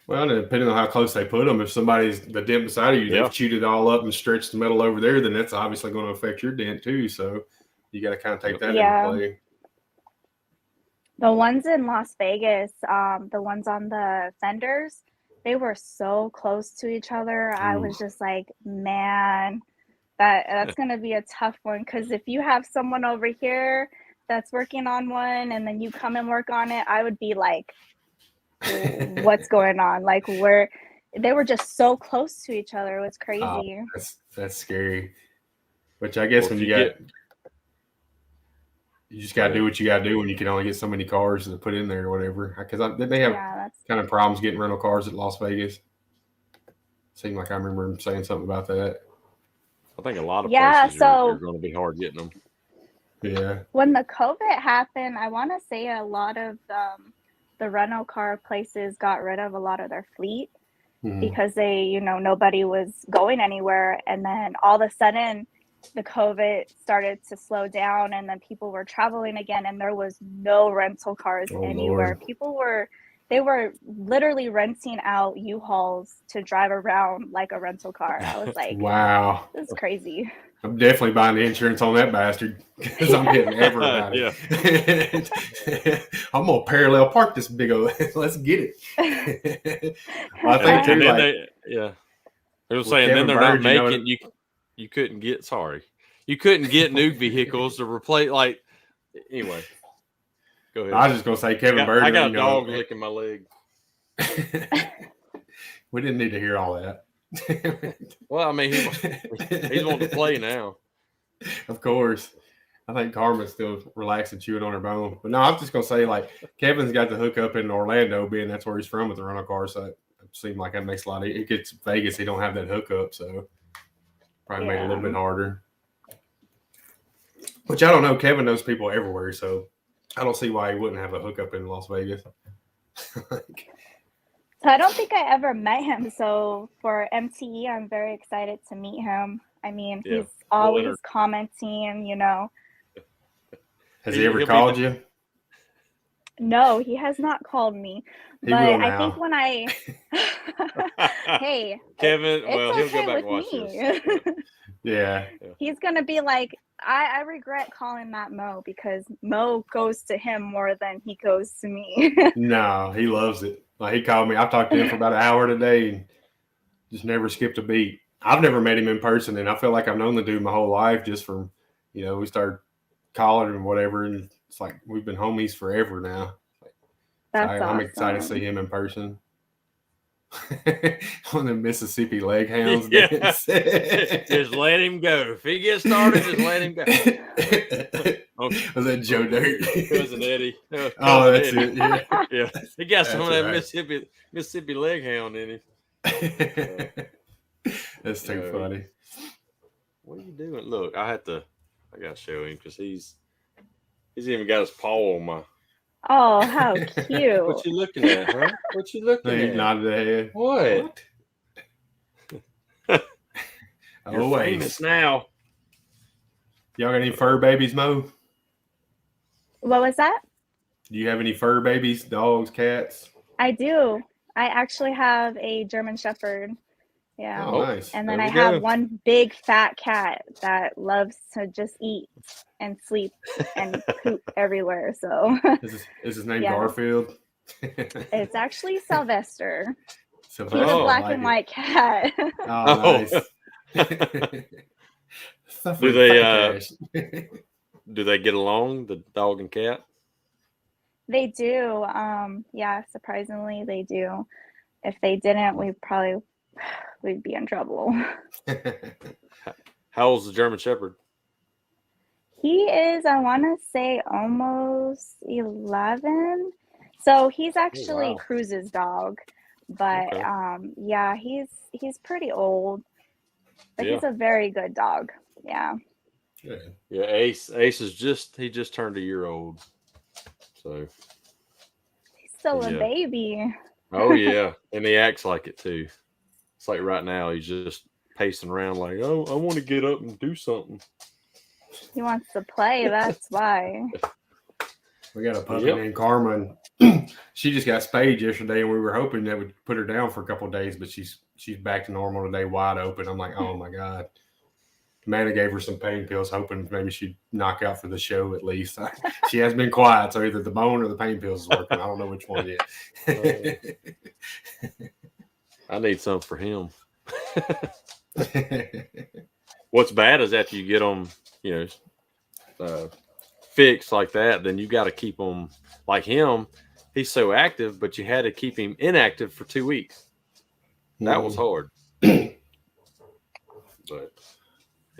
Well, depending on how close they put them, if somebody's the dent beside of you, Yeah. they've chewed it all up and stretched the metal over there, then that's obviously going to affect your dent too. So you got to kind of take that Yeah. into play. The ones in Las Vegas, the ones on the fenders, they were so close to each other. I was just like, man, that's gonna be a tough one, because if you have someone over here that's working on one and then you come and work on it, I would be like, what's going on? Like, they were just so close to each other. It was crazy. That's scary. Which I guess Well, when if you you got, you just got to do what you got to do when you can only get so many cars to put in there or whatever. Because they have kind of problems getting rental cars at Las Vegas. Seemed like I remember him saying something about that. I think a lot of Yeah, places are going to be hard getting them. Yeah. When the COVID happened, I want to say a lot of the rental car places got rid of a lot of their fleet because nobody was going anywhere. And then all of a sudden, the COVID started to slow down, and then people were traveling again, and there was no rental cars anywhere. Lord. They were literally renting out U-Hauls to drive around like a rental car. I was like, wow, this is crazy. I'm definitely buying the insurance on that bastard because I'm getting ever about it. I'm gonna parallel park this big old. Let's get it. Well, I think too, and then like, they were saying then they're not making you couldn't get new vehicles to replace. Like, anyway, go ahead. I was just gonna say Kevin Bird. I got a dog licking my leg. We didn't need to hear all that. Well, I mean, he's wanting to play now. Of course. I think Carmen's still relaxing, chewing on her bone. But no, I'm just gonna say, like, Kevin's got the hookup in Orlando, being that's where he's from with the rental car. So it seemed like that makes a lot of it gets Vegas, he don't have that hookup, so probably made it a little bit harder. Which I don't know. Kevin knows people everywhere, so I don't see why he wouldn't have a hookup in Las Vegas. So I don't think I ever met him. So for MTE, I'm very excited to meet him. I mean, he's always commenting, Has he ever called you? No, he has not called me. He but will now. I think when I hey, Kevin, it's he'll okay go back and watch this. Yeah. He's gonna be like, I regret calling that Mo, because Mo goes to him more than he goes to me. No, he loves it. Like, he called me. I've talked to him for about an hour today and just never skipped a beat. I've never met him in person, and I feel like I've known the dude my whole life just from, we started college and whatever, and it's like we've been homies forever now. That's awesome. I'm excited to see him in person. On the Mississippi leg hounds. Yeah. Dance. Just let him go. If he gets started, just let him go. Was that Joe Dirt? Cousin Eddie. Oh, that's Eddie. it. Yeah. Yeah, he got some of That's that right. Mississippi leg hound in him. That's too funny. What are you doing? Look, I gotta show him because he's even got his paw on my. Oh, how cute. What you looking at, huh? What you looking He at? nodded the head. What? You're Always. famous now. Y'all got any fur babies, Mo? What was that? Do you have any fur babies? Dogs, cats? I do. I actually have a German Shepherd. Yeah. Oh, nice. And then There I we have go. one big fat cat that loves to just eat and sleep and poop everywhere. So Is his name Yeah. Garfield? it's actually Sylvester. So He's a Oh, black like and it. white cat. Oh, nice. Do they, Do they get along, the dog and cat? They do. Yeah, surprisingly they do. If they didn't, we'd be in trouble. How old's the German Shepherd? He is, I want to say, almost 11. So he's actually wow. Cruz's dog, but Okay. yeah, he's pretty old, but Yeah. he's a very good dog. Yeah. Good. Yeah, Ace is just turned a year old. So He's still a Yeah. baby. oh yeah. And he acts like it too. It's like right now he's just pacing around like, oh, I want to get up and do something. He wants to play, that's why. We got a puppy Yep. named Carmen. She just got spayed yesterday, and we were hoping that would put her down for a couple of days, but she's back to normal today, wide open. I'm like, oh my god. Amanda gave her some pain pills, hoping maybe she'd knock out for the show at least. She has been quiet, so either the bone or the pain pills is working. I don't know which one yet. I need something for him. What's bad is after you get them, fixed like that, then you got to keep them like him. He's so active, but you had to keep him inactive for 2 weeks. That was hard. But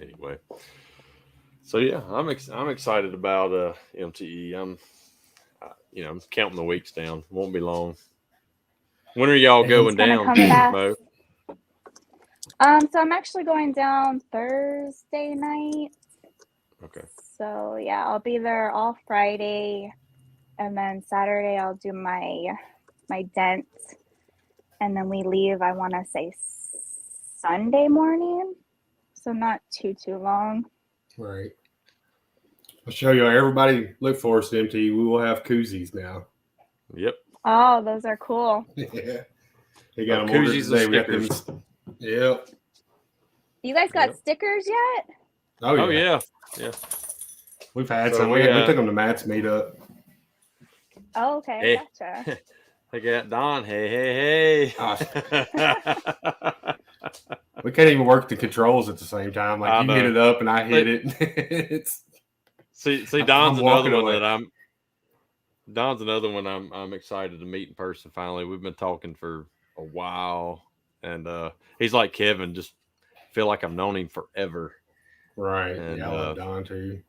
anyway, so yeah, I'm excited about MTE. I'm counting the weeks down. Won't be long. When are y'all going down, come fast. Mo? So I'm actually going down Thursday night. Okay. So yeah, I'll be there all Friday, and then Saturday I'll do my dent, and then we leave. I want to say Sunday morning, so not too long. Right. I'll show you. Everybody, look for us at MTE. We will have koozies now. Yep. Oh, those are cool. Yeah. They got them ordered Koozies today. and We got them. stickers. Yep. You guys got Yep. stickers yet? Oh yeah. Yeah. We've had So some. We we, took them to Matt's meetup. Oh, okay, Hey. gotcha. They got Don. Hey. We can't even work the controls at the same time. Like I you know. hit it up and I hit it. It's See, I'm Don's walking another one away. Don's another one I'm excited to meet in person finally. We've been talking for a while, and he's like Kevin, just feel like I've known him forever. right. And, Yeah, I love Don too.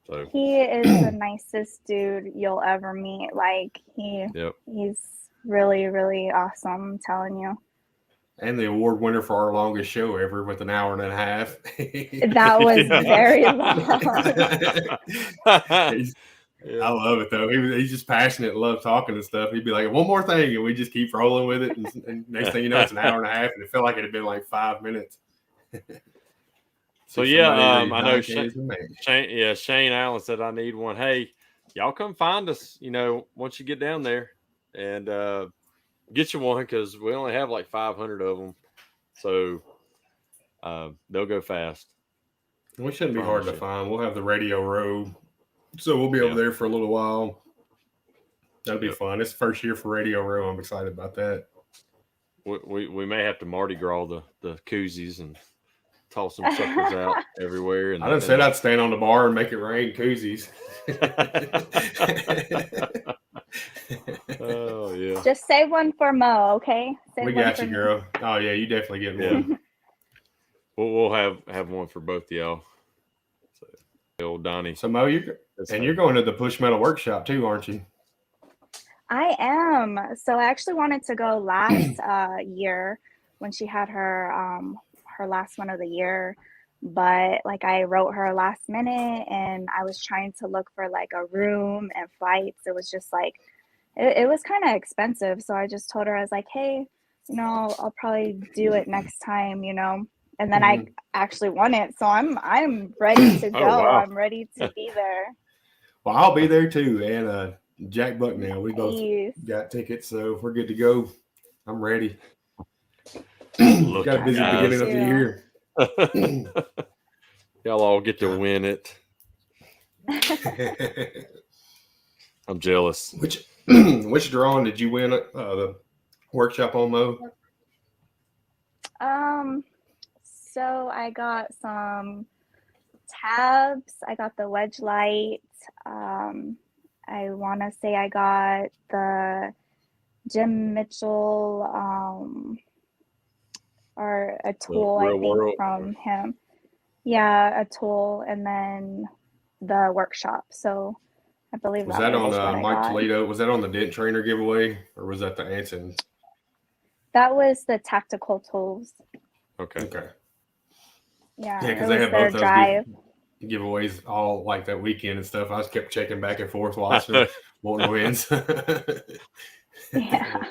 So He is the nicest dude you'll ever meet. Like he's really, really awesome, I'm telling you. And the award winner for our longest show ever with an hour and a half. That was very long. I love it though. He's just passionate and loves talking and stuff. He'd be like, one more thing, and we just keep rolling with it. And next thing you know, it's an hour and a half, and it felt like it had been like 5 minutes. So yeah, I know Shane. Shane Allen said I need one. Hey, y'all come find us, once you get down there, and get you one because we only have like 500 of them, so they'll go fast. We shouldn't be hard to find. We'll have the Radio Row, so we'll be over there for a little while. That'll be fun. It's the first year for Radio Row. I'm excited about that. We may have to Mardi Gras the koozies and toss some suckers out everywhere. And I done said I'd stand on the bar and make it rain koozies. Oh yeah. Just save one for Mo, okay? Save We one got for you, me. girl. Oh yeah, you definitely get Yeah. one. We'll have one for both of y'all. So, old Donnie. So Mo, you're going to the Push Metal workshop too, aren't you? I am. So I actually wanted to go last year when she had her last one of the year, but like I wrote her last minute and I was trying to look for like a room and flights. It was just like it was kind of expensive. So I just told her, I was like, hey, I'll probably do it next time, And then I actually won it. So I'm ready to go. Oh, wow. I'm ready to be there. Well, I'll be there too, and Jack Bucknell. We both Nice. got tickets, so we're good to go. I'm ready. Look, Got a busy guys. beginning of the year. Y'all all get to win it. I'm jealous. Which drawing did you win the workshop on, Mo? So I got some tabs. I got the wedge light. I want to say I got the Jim Mitchell or a tool, I Real think, World. from him. Yeah, a tool, and then the workshop. So I believe Was that was on what I Mike got. Toledo? Was that on the Dent Trainer giveaway, or was that the Anson? That was the tactical tools. Okay. Yeah, Yeah, it because they was had their both those drive. giveaways all like that weekend and stuff. I just kept checking back and forth watching wanting wins. Yeah.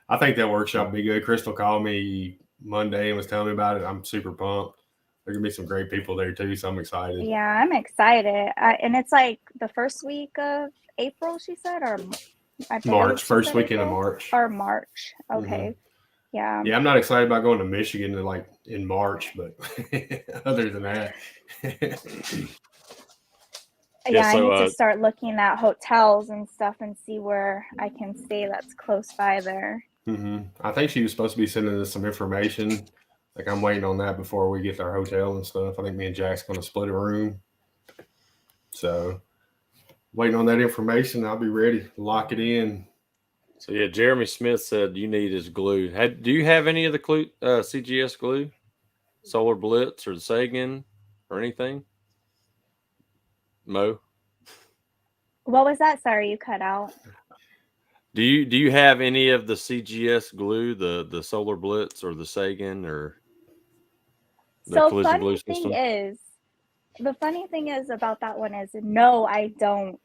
I think that workshop will be good. Crystal called me Monday and was telling me about it. I'm super pumped. There's gonna be some great people there too, so I'm excited. Yeah, I'm excited. And it's like the first week of April, she said, or I believe March, she first said weekend of April? March. Or March. Okay. Yeah. Yeah, I'm not excited about going to Michigan in March, but other than that. Yeah, I so, need to start looking at hotels and stuff and see where I can stay that's close by there. I think she was supposed to be sending us some information. Like I'm waiting on that before we get to our hotel and stuff. I think me and Jack's going to split a room. So waiting on that information. I'll be ready to lock it in. So yeah, Jeremy Smith said you need his glue. Do you have any of the CGS glue, Solar Blitz or the Sagan or anything? Mo, What was that? Sorry, you cut out. do you have any of the CGS glue, the Solar Blitz or the Sagan or the collision glue system? The funny thing is about that one is no, I don't.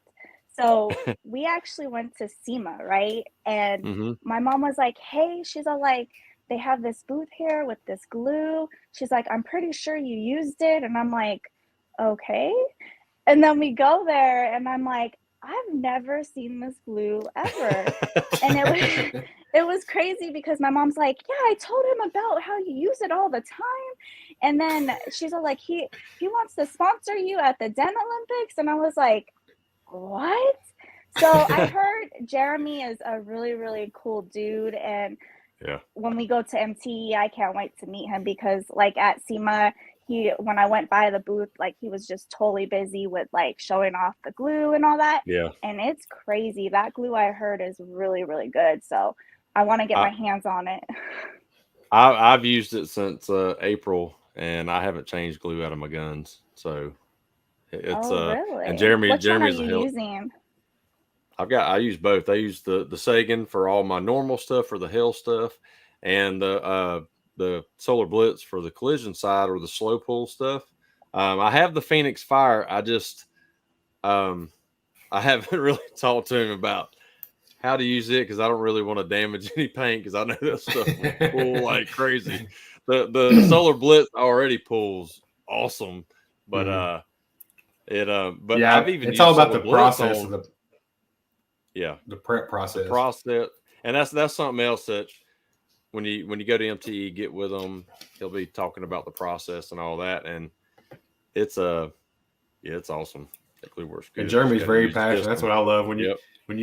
So we actually went to SEMA, right? And my mom was like, hey, she's all like, they have this booth here with this glue. She's like, I'm pretty sure you used it. And I'm like, okay. And then we go there and I'm like, I've never seen this glue ever. And it was crazy because my mom's like, yeah, I told him about how you use it all the time. And then she's all like, he wants to sponsor you at the Dent Olympics. And I was like, what? So I heard Jeremy is a really, really cool dude. And when we go to MTE, I can't wait to meet him because like at SEMA, when I went by the booth, like he was just totally busy with like showing off the glue and all that. Yeah. And it's crazy. That glue I heard is really, really good. So I want to get my hands on it. I've used it since April and I haven't changed glue out of my guns. So it's really? And Which one are Jeremy's you using? I use both. I use the Sagan for all my normal stuff for the hell stuff, and the Solar Blitz for the collision side or the slow pull stuff. I have the Phoenix Fire. I just I haven't really talked to him about how to use it because I don't really want to damage any paint because I know that stuff will pull like crazy. The Solar Blitz already pulls awesome, but I've even it's used all about Solar the Blitz process on, of the prep process. the process, and that's something else that when you go to MTE, get with him. He'll be talking about the process and all that, and it's it's awesome. That glue works good. And Jeremy's very passionate. That's what I love when you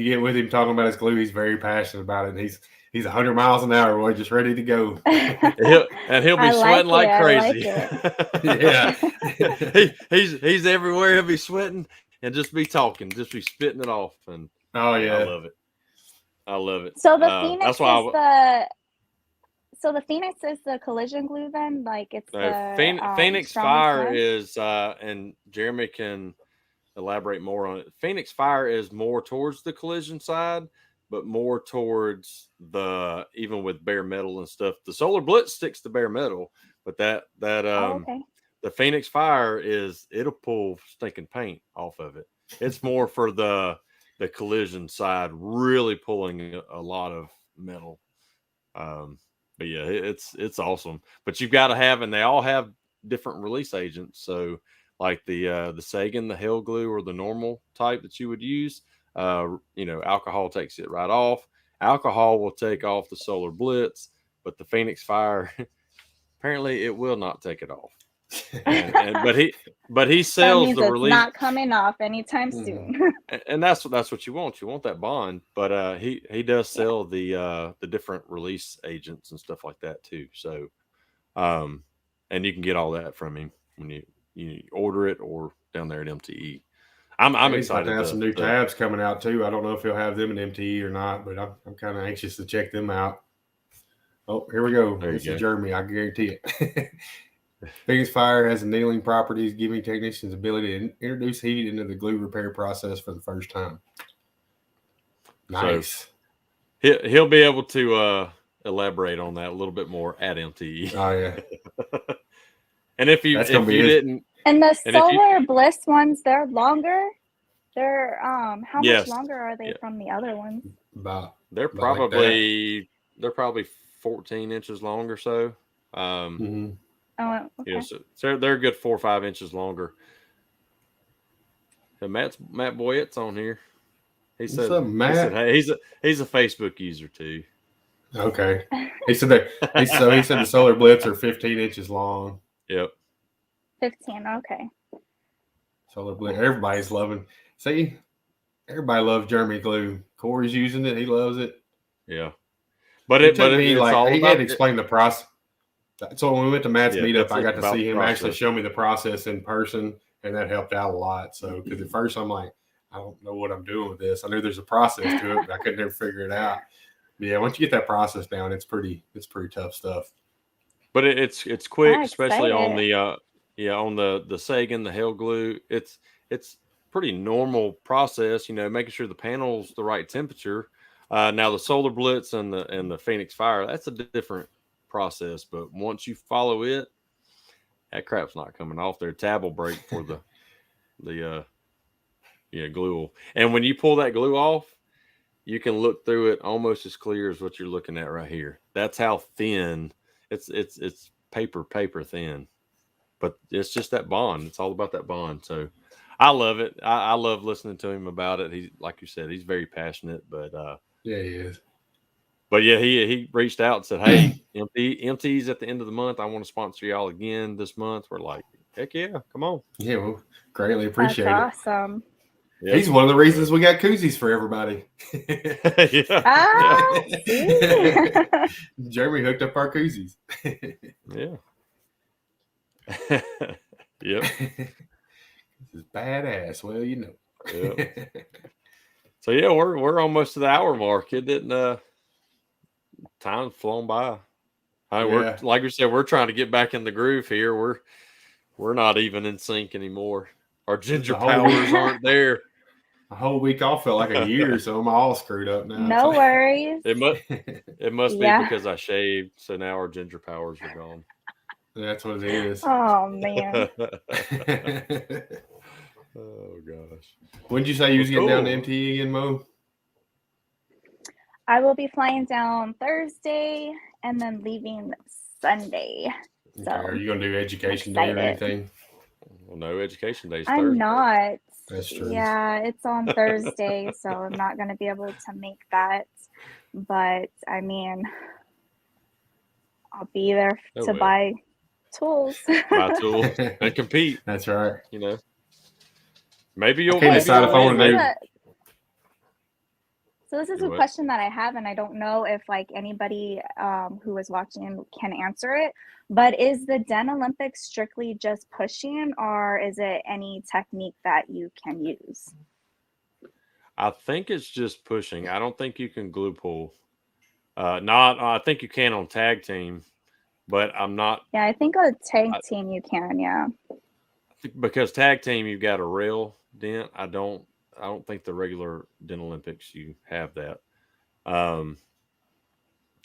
get with him talking about his glue. He's very passionate about it. And He's 100 miles an hour, boy, just ready to go. He'll be I sweating like it, crazy. Yeah. He's everywhere. He'll be sweating and just be talking, just be spitting it off. And Oh yeah, I love it. I love it. So the Phoenix that's why the Phoenix is the collision glue then? Like it's the Phoenix strongest Fire one? is, and Jeremy can elaborate more on it. Phoenix Fire is more towards the collision side, but more towards even with bare metal and stuff. The Solar Blitz sticks to bare metal, but okay. the Phoenix Fire it'll pull stinking paint off of it. It's more for the collision side, really pulling a lot of metal. But yeah, it's awesome. But you've got to have, and they all have different release agents. So like the Sagan, the Hell Glue, or the normal type that you would use, alcohol takes it right off. Alcohol will take off the Solar Blitz, but the Phoenix Fire, apparently it will not take it off. But he sells that means the release. It's not coming off anytime soon. And that's what you want. You want that bond. But he does sell the different release agents and stuff like that too. So, and you can get all that from him when you order it or down there at MTE. I'm excited to have some new tabs coming out too. I don't know if he'll have them at MTE or not, but I'm kind of anxious to check them out. Oh, here we go. This is Jeremy. I guarantee it. Phoenix Fire has annealing properties, giving technicians the ability to introduce heat into the glue repair process for the first time. Nice. So he'll be able to elaborate on that a little bit more at MTE. Oh yeah. And if you didn't, and the Solar Bliss ones, they're longer. They're how much longer are they from the other ones? They're probably 14 inches long or so. Oh, okay. So they're a good 4 or 5 inches longer. And Matt Boyett's on here. He said, hey, he's a Facebook user too. Okay. He said the Solar Blitz are 15 inches long. Yep. 15. Okay. Solar Blitz. Everybody's loving. See, everybody loves Jeremy glue. Corey's using it. He loves it. Yeah. But he had to explain the process. So when we went to Matt's meetup, I got to see him actually show me the process in person, and that helped out a lot. So, because at first I'm like, I don't know what I'm doing with this. I knew there's a process to it, but I couldn't ever figure it out. But yeah, once you get that process down, it's pretty tough stuff. But it's quick, especially on the Sagan, the Hell Glue. It's pretty normal process, making sure the panel's the right temperature. Now the Solar Blitz and the Phoenix Fire, that's a different process, but once you follow it, that crap's not coming off. Their tab will break for the glue. And when you pull that glue off, you can look through it almost as clear as what you're looking at right here. That's how thin it's paper thin, but it's just that bond. It's all about that bond. So I love it. I love listening to him about it. He's, like you said, he's very passionate, but yeah, he is. But yeah, he reached out and said, "Hey, MT's at the end of the month. I want to sponsor y'all again this month." We're like, "Heck yeah, come on!" Yeah, well, greatly appreciate That's awesome. it. Yep. He's one of the reasons we got koozies for everybody. Jeremy hooked up our koozies. Yeah. Yep. This is badass. Well, Yep. So yeah, we're almost to the hour mark. It didn't. Time's flown by. We're like we said, we're trying to get back in the groove here. We're not even in sync anymore. Our ginger powers aren't there. A whole week off felt like a year, so I'm all screwed up now. No worries. It must be because I shaved, so now our ginger powers are gone. That's what it is. Oh man. Oh gosh. When did you say you was getting down to MTE again, Mo? I will be flying down Thursday and then leaving Sunday. So are you gonna do education day or anything? Well, no, education day's I'm Thursday. not. That's true. Yeah, it's on Thursday, so I'm not gonna be able to make that. But I mean, I'll be there to buy tools. Buy tools and compete. That's right. Maybe you'll decide if I want to do. So this is Do a what? question that I have, and I don't know if like anybody who is watching can answer it. But is the Den Olympics strictly just pushing, or is it any technique that you can use? I think it's just pushing. I don't think you can glue pull. Not. I think you can on tag team, but I'm not. Yeah, I think a tag I team you can. Yeah. think because tag team you've got a rail dent. I don't. I don't think the regular Den Olympics you have that. Um,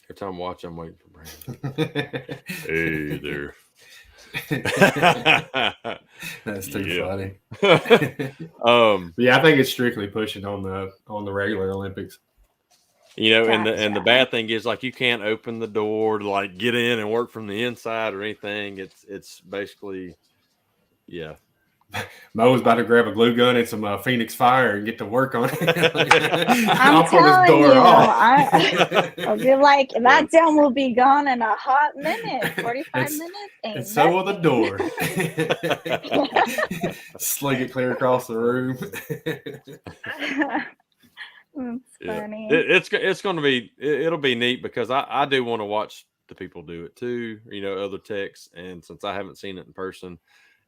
every time I watch, I'm waiting for Brandon. Hey there. That's too Yeah. funny. um, Yeah, I think it's strictly pushing on the regular Olympics. and the Gotcha. bad thing is like you can't open the door to like get in and work from the inside or anything. It's basically yeah. Mo was about to grab a glue gun and some Phoenix Fire and get to work on it. I'm I'll pull this telling door you, off. I'll be like, Yeah. that dam will be gone in a hot minute. 45 minutes ain't And so will the nothing. door. Sling it clear across the room. That's Yeah. funny. It's going to be it'll be neat because I do want to watch the people do it too. Other techs, and since I haven't seen it in person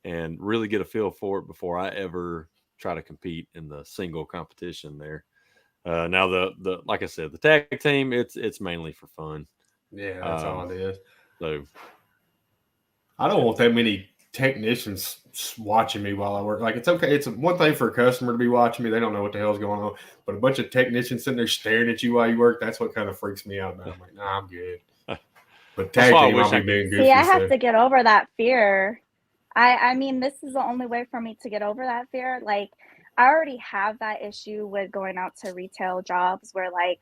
and really get a feel for it before I ever try to compete in the single competition there. Now the like I said, the tag team it's mainly for fun. Yeah, that's all it is. So I don't want that many technicians watching me while I work. Like, it's okay. It's one thing for a customer to be watching me. They don't know what the hell's going on. But a bunch of technicians sitting there staring at you while you work, that's what kind of freaks me out. I'm like, nah, I'm good. But That's tag why I team, wish I'll I be could- being goofy. See, I have so. to get over that fear. I mean, this is the only way for me to get over that fear. Like, I already have that issue with going out to retail jobs where, like,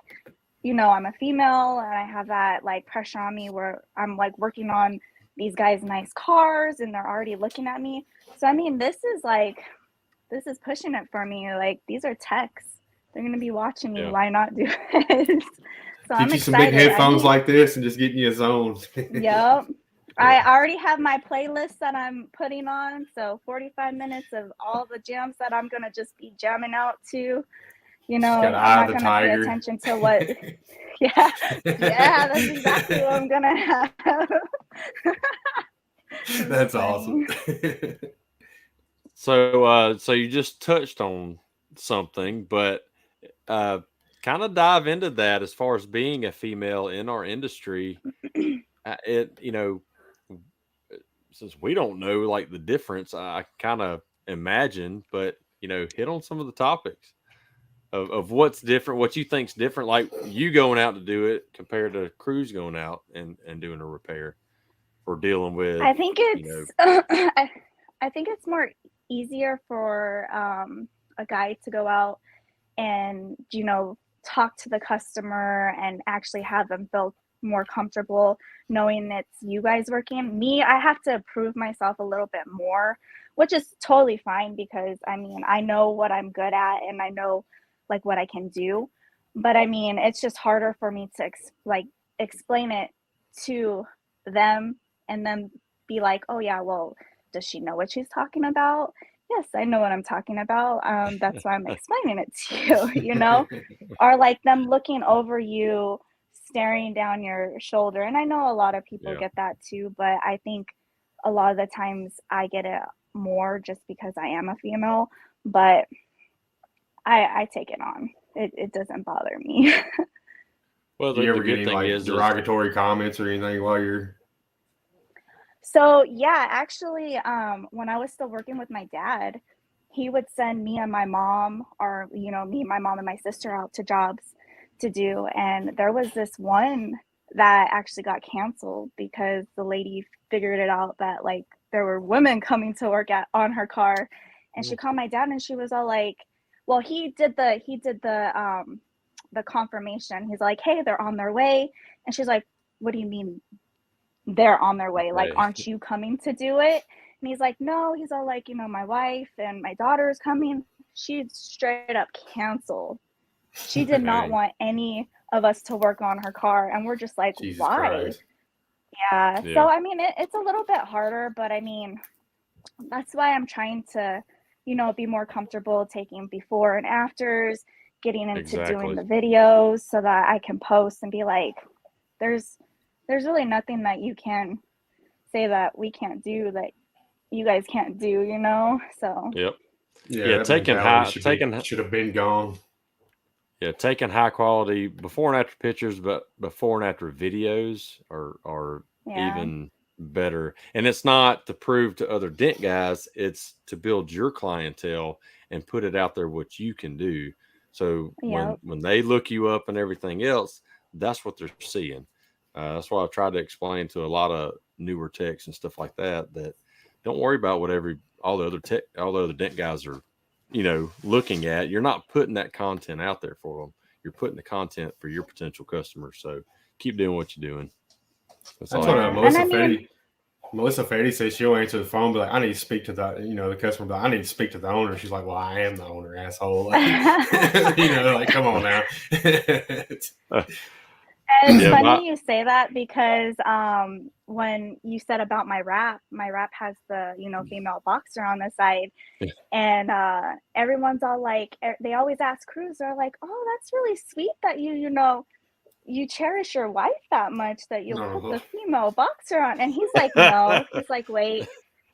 I'm a female and I have that like pressure on me where I'm like working on these guys' nice cars and they're already looking at me. So, I mean, this is pushing it for me. Like, these are techs. They're going to be watching me. Yeah. Why not do it? So Get I'm you some big excited. headphones like this and just getting you a zone. Yep. I already have my playlist that I'm putting on. So 45 minutes of all the jams that I'm going to just be jamming out to. I'm Got not the going to pay tiger. attention to what. Yeah. That's exactly what I'm going to have. That's awesome. So you just touched on something, but kind of dive into that as far as being a female in our industry. Since we don't know like the difference, I kind of imagine, but hit on some of the topics of what's different, what you think's different, like you going out to do it compared to crews going out and doing a repair or dealing with. I think it's I think it's more easier for a guy to go out and talk to the customer and actually have them feel more comfortable knowing it's you guys working. Me, I have to prove myself a little bit more, which is totally fine because I mean, I know what I'm good at and I know like what I can do. But I mean, it's just harder for me to explain it to them and then be like, oh yeah, well, does she know what she's talking about? Yes, I know what I'm talking about. That's why I'm explaining it to you, or like them looking over you, staring down your shoulder. And I know a lot of people Yeah. get that too, but I think a lot of the times I get it more just because I am a female, but I take it on. It doesn't bother me. Well, Do you ever the get good any thing like is derogatory comments or anything while you're? So yeah, actually, when I was still working with my dad, he would send me and my mom, or me, my mom, and my sister out to jobs to do. And there was this one that actually got canceled because the lady figured it out that like there were women coming to work on her car, and she called my dad and she was all like, "Well, he did the confirmation. He's like, hey, they're on their way," and she's like, "What do you mean?" They're on their way, like, aren't you coming to do it? And he's like, no. He's all like, my wife and my daughter is coming. She straight up canceled. She did not want any of us to work on her car, and we're just like, Jesus why? Christ. Yeah. Yeah. So I mean, it's a little bit harder, but I mean, that's why I'm trying to be more comfortable taking before and afters, getting into Exactly. doing the videos so that I can post and be like, there's really nothing that you can say that we can't do that you guys can't do, you know? So Yep. Yeah, Yeah, that taking mentality should have been gone. taking high quality before and after pictures, but before and after videos are yeah. even better. And it's not to prove to other dent guys, it's to build your clientele and put it out there what you can do. So Yep. when they look you up and everything else, that's what they're seeing. That's why I've tried to explain to a lot of newer techs and stuff like that don't worry about what all the other dent guys are, looking at. You're not putting that content out there for them. You're putting the content for your potential customers. So keep doing what you're doing. That's That's all what I can do. And I mean, Melissa Fetty says she'll answer the phone, but like, I need to speak to the customer. But I need to speak to the owner. She's like, well, I am the owner, asshole. Like, like, come on now. it's Yeah, funny you say that because when you said about my wrap has the, female boxer on the side. Yeah. And everyone's all like, they always ask Cruz, they're like, oh, that's really sweet that you cherish your wife that much that you'll put the female boxer on. And he's like, no. He's like, wait.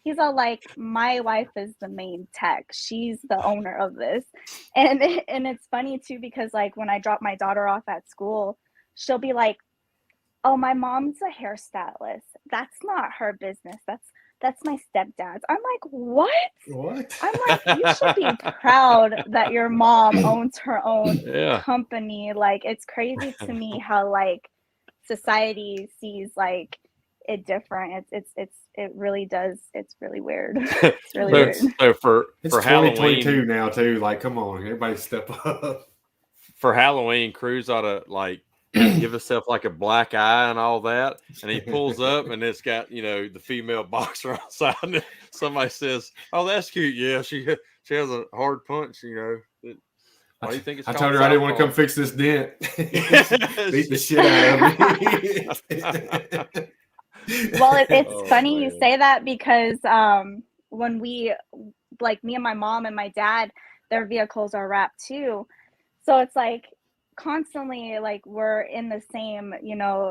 He's all like, my wife is the main tech. She's the owner of this. And it's funny too, because like when I drop my daughter off at school, she'll be like, oh, my mom's a hairstylist. That's not her business. That's my stepdad's. I'm like, what? I'm like, you should be proud that your mom owns her own company. Like, it's crazy to me how like society sees like it different. It really does. It's really weird. It's really weird. So for 2022 Halloween now too. Like, come on, everybody step up. For Halloween, Cruz ought to like give himself like a black eye and all that, and he pulls up and it's got the female boxer on the side. And somebody says, "Oh, that's cute." Yeah, she has a hard punch. Why do you think it's? I told her I didn't want to come fix this dent. Beat the shit out of me. Well, it's funny you say that because when we, like me and my mom and my dad, their vehicles are wrapped too. So it's like constantly like we're in the same,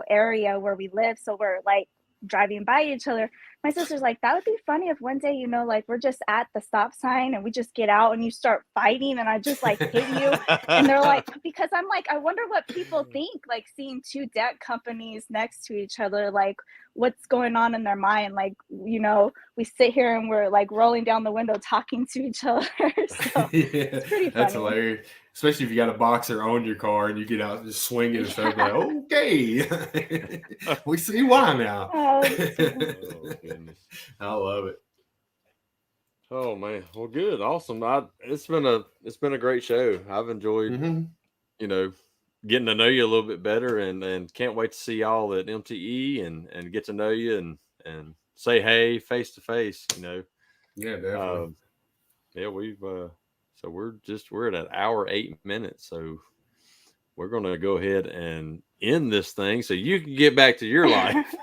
area where we live. So we're like driving by each other. My sister's like, that would be funny if one day, like we're just at the stop sign and we just get out and you start fighting and I just like hit you. And they're like, because I'm like, I wonder what people think, like seeing two debt companies next to each other, like what's going on in their mind. Like, we sit here and we're like rolling down the window talking to each other. So it's pretty funny. That's hilarious. Especially if you got a boxer on your car and you get out just swinging and stuff. Like, okay, we see why now. Oh, goodness. I love it. Oh man, well, good, awesome. It's been a great show. I've enjoyed, getting to know you a little bit better, and can't wait to see y'all at MTE and get to know you and say hey face to face. Yeah, definitely. We've so we're at an hour 8 minutes, so we're gonna go ahead and end this thing so you can get back to your life.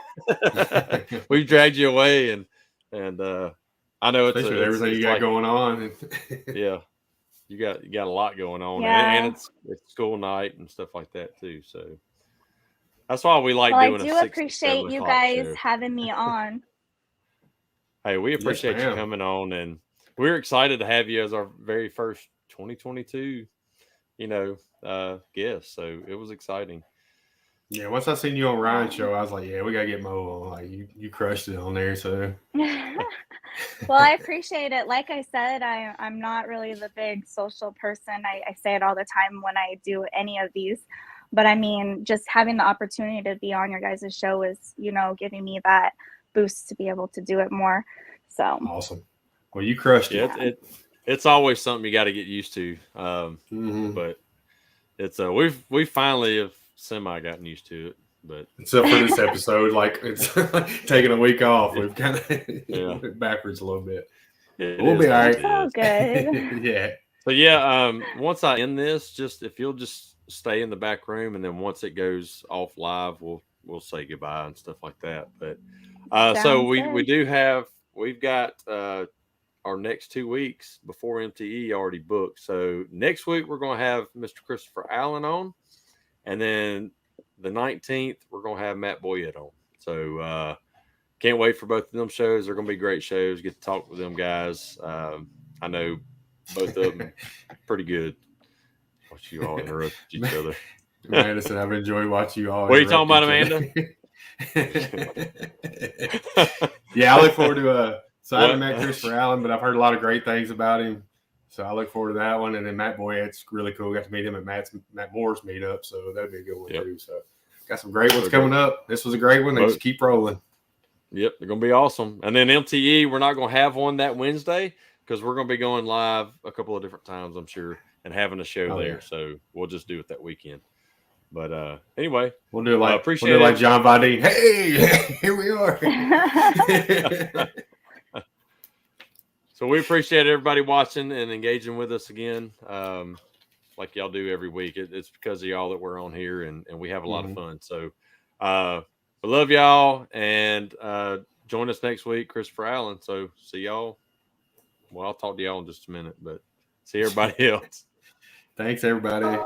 We've dragged you away, and I know especially with everything you got like, going on. Yeah, you got a lot going on, yeah. and it's school night and stuff like that too. So that's why we like doing. I do appreciate you guys having me on. Hey, we appreciate you coming on, and we're excited to have you as our very first 2022, guest. So it was exciting. Yeah, once I seen you on Ryan's show, I was like, yeah, we gotta get Mo on. Like you crushed it on there. So well, I appreciate it. Like I said, I'm not really the big social person. I say it all the time when I do any of these. But I mean, just having the opportunity to be on your guys' show is, giving me that boost to be able to do it more. So awesome. Well, you crushed it. Yeah, it's always something you got to get used to. But it's we finally have semi gotten used to it. But except for this episode, like it's taking a week off. We've kind of went backwards a little bit. We'll be all right. It's all good. Yeah. So yeah, once I end this, just if you'll just stay in the back room, and then once it goes off live, we'll say goodbye and stuff like that. But so we've got our next 2 weeks before MTE already booked. So next week we're going to have Mr. Christopher Allen on, and then the 19th we're going to have Matt Boyette on. So can't wait for both of them shows. They're going to be great shows. Get to talk with them guys. I know both of them pretty good. Watch you all interrupt each other. Amanda said, I've enjoyed watching you all. What are you talking about, Amanda? Yeah, I look forward to so I haven't met Christopher Allen, but I've heard a lot of great things about him. So I look forward to that one. And then Matt Boyette's really cool. Got to meet him at Matt Moore's meetup. So that'd be a good one too. So got some great ones coming up. This was a great one. They just keep rolling. Yep, they're going to be awesome. And then MTE, we're not going to have one that Wednesday because we're going to be going live a couple of different times, I'm sure, and having a show there. Yeah. So we'll just do it that weekend. But anyway, we'll do it like like John Vadine. Hey, here we are. So we appreciate everybody watching and engaging with us again, like y'all do every week. It's because of y'all that we're on here, and we have a lot of fun. So I love y'all, and join us next week, Christopher Allen. So see y'all. Well, I'll talk to y'all in just a minute, but see everybody else. Thanks, everybody.